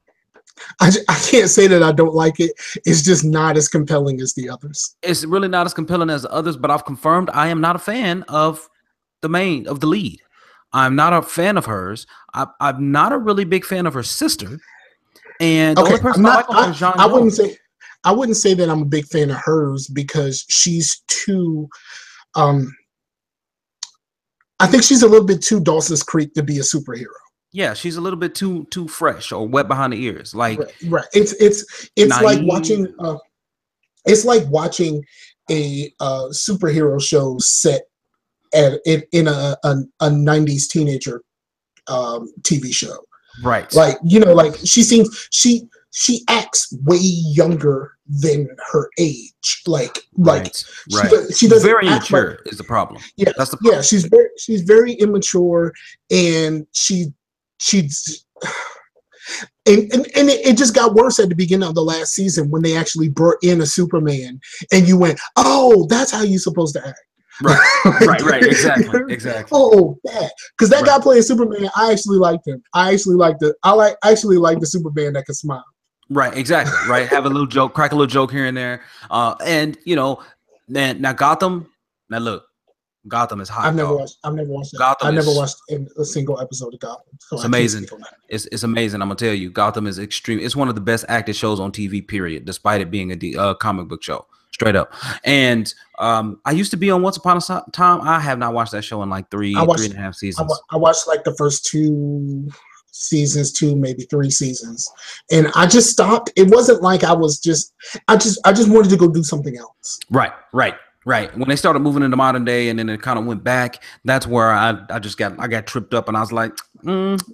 I can't say that I don't like it. It's just not as compelling as the others. It's really not as compelling as the others, but I've confirmed I am not a fan of the lead. I'm not a fan of hers. I'm not a really big fan of her sister. And the only person I wouldn't say that I'm a big fan of hers because she's too. I think she's a little bit too Dawson's Creek to be a superhero. Yeah, she's a little bit too fresh or wet behind the ears. Like right. It's like watching. It's like watching a superhero show set in a 90s teenager TV show. Right. Like, like she acts way younger than her age. She does very immature is the problem. Yeah, that's the problem. Yeah, she's very immature, and she's and it just got worse at the beginning of the last season when they actually brought in a Superman, and you went, "Oh, that's how you're supposed to act." Right, exactly. Oh, that because that guy playing Superman, I actually liked him. I actually like the Superman that can smile. Right, exactly. Right, have a little joke, crack a little joke here and there, and now Gotham. Now look, Gotham is hot. I've never watched that. I never watched a single episode of Gotham. So it's amazing. It's amazing. I'm gonna tell you, Gotham is extreme. It's one of the best acted shows on TV. Period. Despite it being a comic book show. Straight up. And I used to be on Once Upon a Time. I have not watched that show in like three and a half seasons. I watched like the first 2 seasons, 2 maybe 3 seasons, and I just stopped. It wasn't like I just wanted to go do something else. Right. When they started moving into modern day, and then it kind of went back. That's where I got tripped up, and I was like,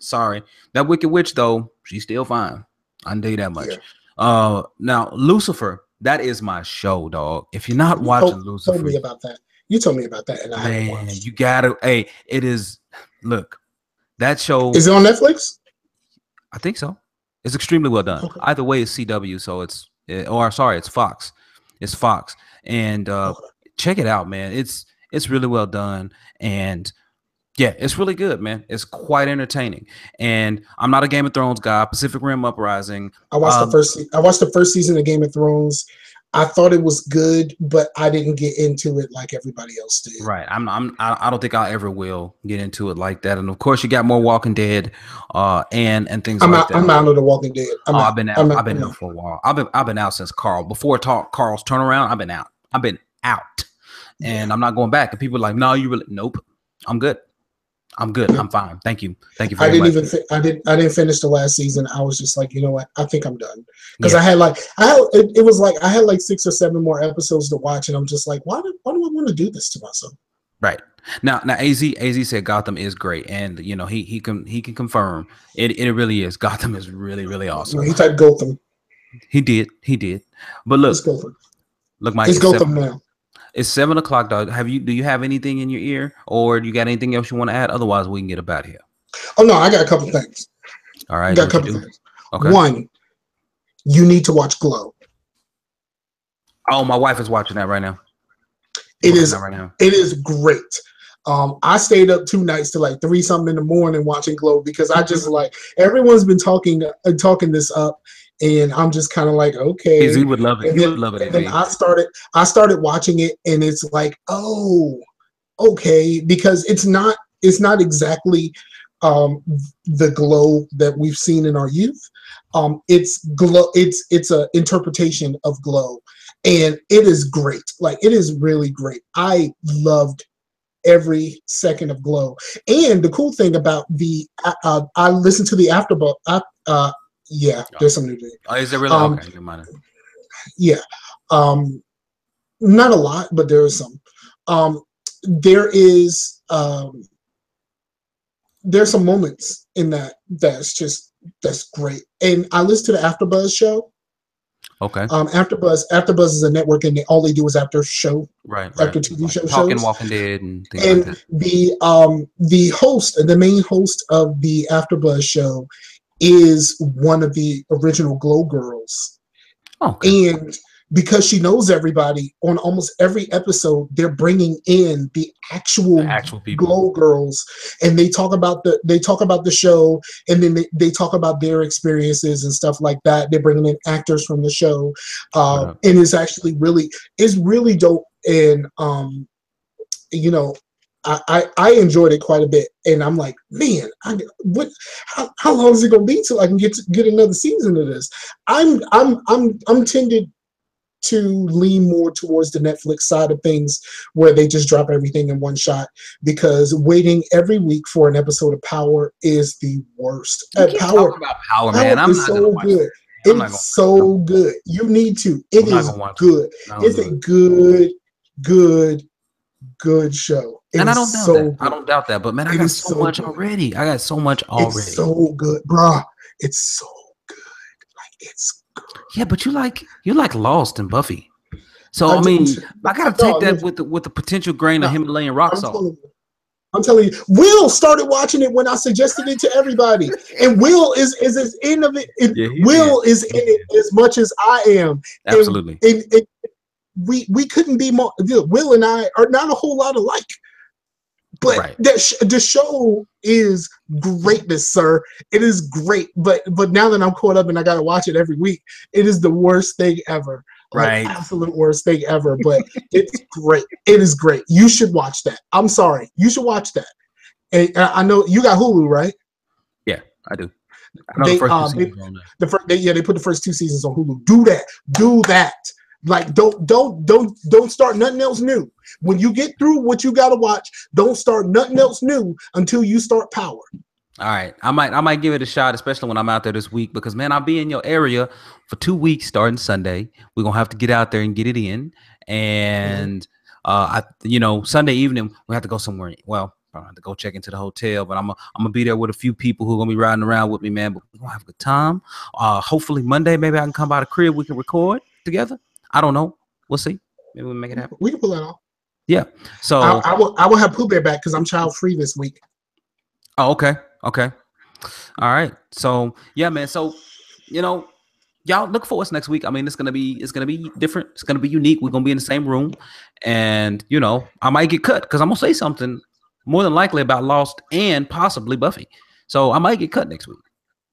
sorry. That Wicked Witch though, she's still fine. I can tell you that much. Yeah. Now Lucifer. That is my show, dog. If you're not watching Lucifer, you told me about that, and I haven't watched. You gotta. Hey, it is. Look, that show is it on Netflix? I think so. It's extremely well done. Okay. Either way, it's CW, so it's Fox. It's Fox, and check it out, man. It's really well done, and yeah, it's really good, man. It's quite entertaining. And I'm not a Game of Thrones guy. Pacific Rim Uprising. I watched the first season of Game of Thrones. I thought it was good, but I didn't get into it like everybody else did. Right. I don't think I ever will get into it like that. And of course, you got more Walking Dead, and things like that. I'm out of the Walking Dead. I've been out for a while. I've been out since Carl. Before Carl's turnaround, I've been out. And I'm not going back. And people are like, no, you really? Nope. I'm good. I'm fine. Thank you very much. I didn't finish the last season. I was just like, you know what? I think I'm done because I had like 6 or 7 more episodes to watch, and I'm just like, why do I want to do this to myself? Right. Now AZ said Gotham is great, and he can confirm it really is. Gotham is really, really awesome. He typed Gotham. He did. But look, Mike, it's Gotham now. It's 7 o'clock, dog. Do you have anything in your ear, or do you got anything else you want to add? Otherwise, we can get up out of here. Oh no, I got a couple things. All right, got a couple things. Okay. One, you need to watch Glow. Oh, my wife is watching that right now. It is great. I stayed up 2 nights to like 3 something in the morning watching Glow because I just like everyone's been talking this up. And I'm just kind of like, okay. He would love it. He would love it. And then I started watching it, and it's like, oh, okay, because it's not it's not exactly the glow that we've seen in our youth. It's glow. It's a interpretation of glow, and it is great. Like, it is really great. I loved every second of Glow. And the cool thing about the I listened to the afterbuzz. Yeah, there's some new thing. Oh, is there really? Okay, good mind. Yeah, not a lot, but there is some. There is there's some moments in that's great. And I listened to the AfterBuzz show. Okay. AfterBuzz is a network, and all they do is after TV shows. Talking Walking Dead and things and like that. The host, the main host of the AfterBuzz show, is one of the original Glow girls. Okay. And because she knows everybody, on almost every episode, they're bringing in the actual people. Glow girls, and they talk about the show, and then they talk about their experiences and stuff like that. They're bringing in actors from the show, and it's actually really dope. And you know, I enjoyed it quite a bit, and I'm like, man, how long is it gonna be till I can get another season of this? I'm tended to lean more towards the Netflix side of things, where they just drop everything in one shot, because waiting every week for an episode of Power is the worst. Power, man. I'm not so good. It's so good. You need to. It is good. It's a good show. And I don't doubt that. I don't doubt that. But man, I got so much already. I got so much already. It's so good, bruh. It's so good. Like, it's good. Yeah, but you like Lost and Buffy. So I mean, I gotta take that with the potential grain of Himalayan rock salt. I'm telling you, Will started watching it when I suggested it to everybody, and Will is as in of it. Will is in it as much as I am. Absolutely. And we couldn't be more. Will and I are not a whole lot alike. But the show is greatness, sir. It is great. But now that I'm caught up and I got to watch it every week, it is the worst thing ever. Like, absolute worst thing ever. But it's great. It is great. You should watch that. I'm sorry. You should watch that. And I know you got Hulu, right? Yeah, I do. They put the first 2 seasons on Hulu. Do that. Like, don't start nothing else new. When you get through what you gotta watch, don't start nothing else new until you start Power. All right, I might give it a shot, especially when I'm out there this week, because man, I'll be in your area for 2 weeks starting Sunday. We're gonna have to get out there and get it in, and Sunday evening we have to go somewhere. Well, I have to go check into the hotel, but I'm gonna be there with a few people who are gonna be riding around with me, man. But we're gonna have a good time. Hopefully Monday, maybe I can come by the crib. We can record together. I don't know. We'll see. Maybe we'll make it happen. We can pull that off. Yeah. So I will have Pooh Bear back because I'm child free this week. Oh, okay. All right. So yeah, man. So y'all look for us next week. I mean, it's gonna be different. It's gonna be unique. We're gonna be in the same room, and I might get cut because I'm gonna say something more than likely about Lost and possibly Buffy. So I might get cut next week.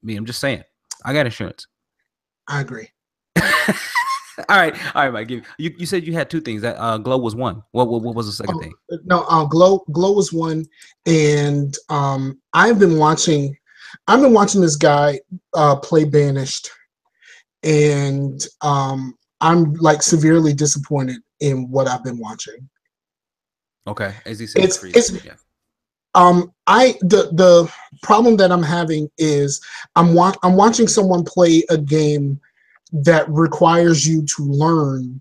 I mean, I'm just saying. I got insurance. I agree. All right, Mike. You said you had 2 things. That Glow was one. What was the second thing? No, Glow was one, and I've been watching this guy play Banished, and I'm like severely disappointed in what I've been watching. Okay, as he said, the problem that I'm having is I'm watching someone play a game that requires you to learn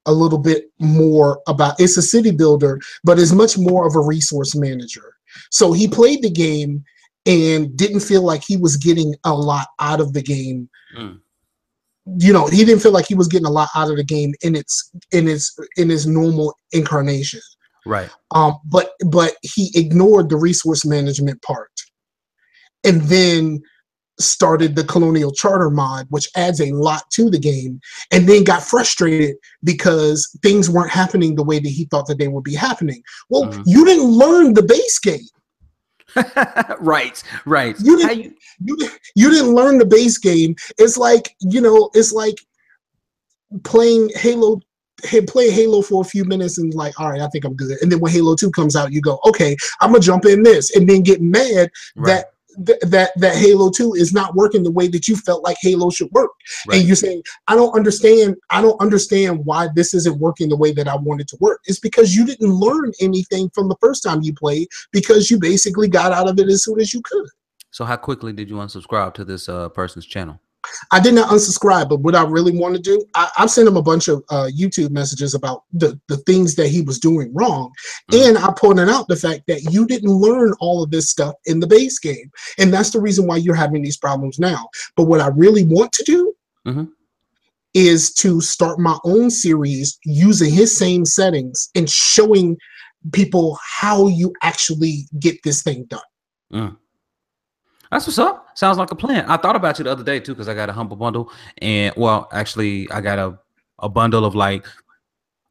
a little bit more about. It's a city builder, but it's much more of a resource manager. So he played the game and didn't feel like he was getting a lot out of the game. He didn't feel like he was getting a lot out of the game in its normal incarnation. Right. But he ignored the resource management part, and then started the Colonial Charter mod, which adds a lot to the game, and then got frustrated because things weren't happening the way that he thought that they would be happening. Well, you didn't learn the base game. Right. You didn't learn the base game. It's like playing Halo play Halo for a few minutes and like, all right, I think I'm good. And then when Halo 2 comes out, you go, okay, I'm gonna jump in this, and then get mad that that Halo 2 is not working the way that you felt like Halo should work. And you're saying, I don't understand why this isn't working the way that I want it to work. It's because you didn't learn anything from the first time you played, because you basically got out of it as soon as you could. So how quickly did you unsubscribe to this person's channel? I did not unsubscribe, but what I really want to do, I've sent him a bunch of YouTube messages about the things that he was doing wrong. And I pointed out the fact that you didn't learn all of this stuff in the base game. And that's the reason why you're having these problems now. But what I really want to do is to start my own series using his same settings and showing people how you actually get this thing done. That's what's up. Sounds like a plan. I thought about you the other day too, because I got a humble bundle, and well, actually, I got a bundle of like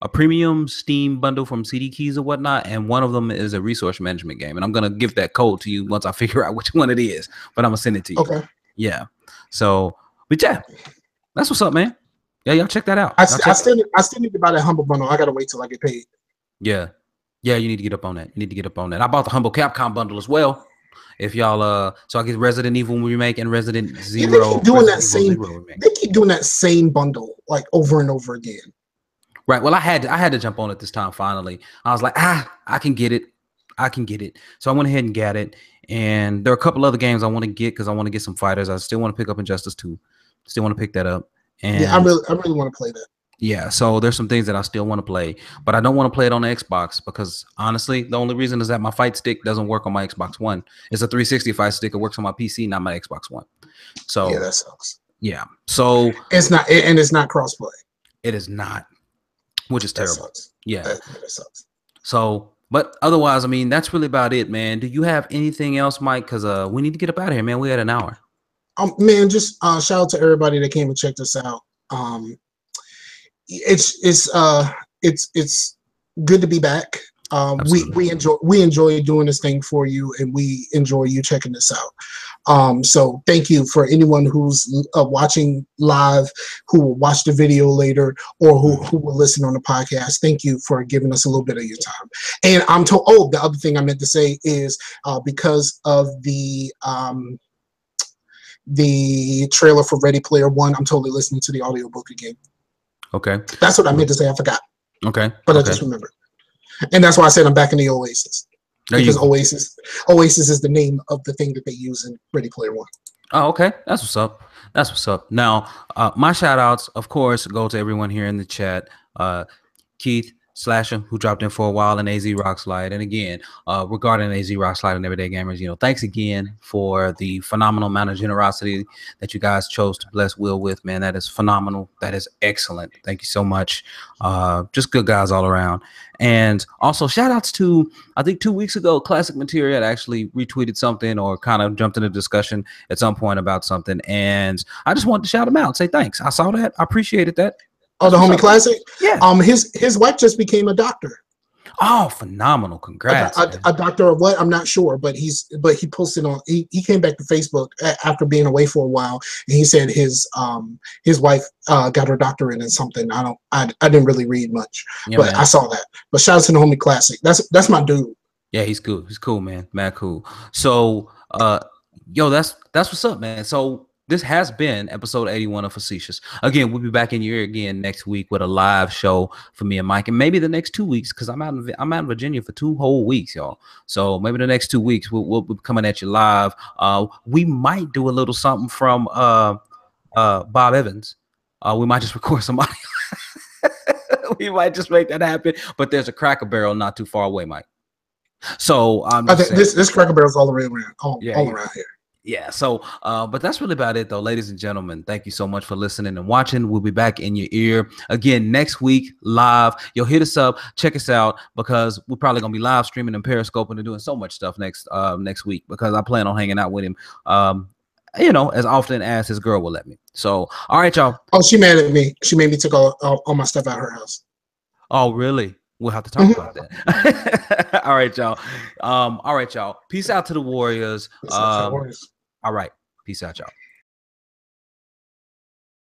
a premium Steam bundle from CD Keys or whatnot, and one of them is a resource management game, and I'm gonna give that code to you once I figure out which one it is. But I'm gonna send it to you. Okay. Yeah. So, but yeah, that's what's up, man. Yeah, y'all check that out. I still need to buy that humble bundle. I gotta wait till I get paid. Yeah, yeah, you need to get up on that. You need to get up on that. I bought the humble Capcom bundle as well. If y'all so I get Resident Evil remake and Resident Zero. They keep doing that same. They keep doing that same bundle like over and over again. Right. Well, I had to jump on it this time. Finally, I was like, I can get it. I can get it. So I went ahead and got it. And there are a couple other games I want to get because I want to get some fighters. I still want to pick up Injustice 2. Still want to pick that up. And yeah, I really want to play that. Yeah, so there's some things that I still want to play, but I don't want to play it on the Xbox because honestly, the only reason is that my fight stick doesn't work on my Xbox One. It's a 360 fight stick. It works on my PC, not my Xbox One. So yeah, that sucks. Yeah, so it's not, and it's not crossplay. It is not, which is terrible. Sucks. Yeah, that sucks. So, but otherwise, I mean, that's really about it, man. Do you have anything else, Mike? Because we need to get up out of here, man. We had an hour. Man, just shout out to everybody that came and checked us out. It's good to be back. We enjoy doing this thing for you, and we enjoy you checking this out. So thank you for anyone who's watching live, who will watch the video later, or who will listen on the podcast. Thank you for giving us a little bit of your time. And I'm told. Oh, the other thing I meant to say is because of the trailer for Ready Player One, I'm totally listening to the audiobook again. Okay. That's what I meant to say. I forgot. Okay. But I just remembered. And that's why I said I'm back in the Oasis. Because Oasis is the name of the thing that they use in Ready Player One. Oh, okay. That's what's up. That's what's up. Now, my shout outs, of course, go to everyone here in the chat. Keith Slasher, who dropped in for a while, and AZ Rockslide. And again, regarding AZ Rockslide and Everyday Gamers, thanks again for the phenomenal amount of generosity that you guys chose to bless Will with, man. That is phenomenal. That is excellent. Thank you so much. Just good guys all around. And also shout outs to, I think 2 weeks ago, Classic Materia had actually retweeted something or kind of jumped in a discussion at some point about something. And I just wanted to shout him out and say thanks. I saw that. I appreciated that. Oh, the Homie Classic? Yeah. His wife just became a doctor. Oh, phenomenal. Congrats. A doctor of what? I'm not sure, but he posted on, he came back to Facebook after being away for a while, and he said his wife got her doctorate in something. I didn't really read much, but man. I saw that. But shout out to the Homie Classic. That's my dude. Yeah, he's cool. He's cool, man. Mad cool. So yo, that's what's up, man. So this has been episode 81 of Facetious. Again, we'll be back in your ear again next week with a live show for me and Mike, and maybe the next 2 weeks because I'm out in Virginia for 2 whole weeks, y'all. So maybe the next 2 weeks we'll be coming at you live. We might do a little something from Bob Evans. We might just record somebody. We might just make that happen. But there's a Cracker Barrel not too far away, Mike. So this Cracker Barrel's all around all around here. Yeah, so but that's really about it though, ladies and gentlemen. Thank you so much for listening and watching. We'll be back in your ear again next week live. You'll hit us up, check us out, because we're probably gonna be live streaming and periscoping and doing so much stuff next week, because I plan on hanging out with him as often as his girl will let me. So all right, y'all. Oh, she mad at me. She made me take all my stuff out of her house. Oh, really? We'll have to talk about that. All right, y'all. All right, y'all. Peace out to the Warriors. All right. Peace out, y'all.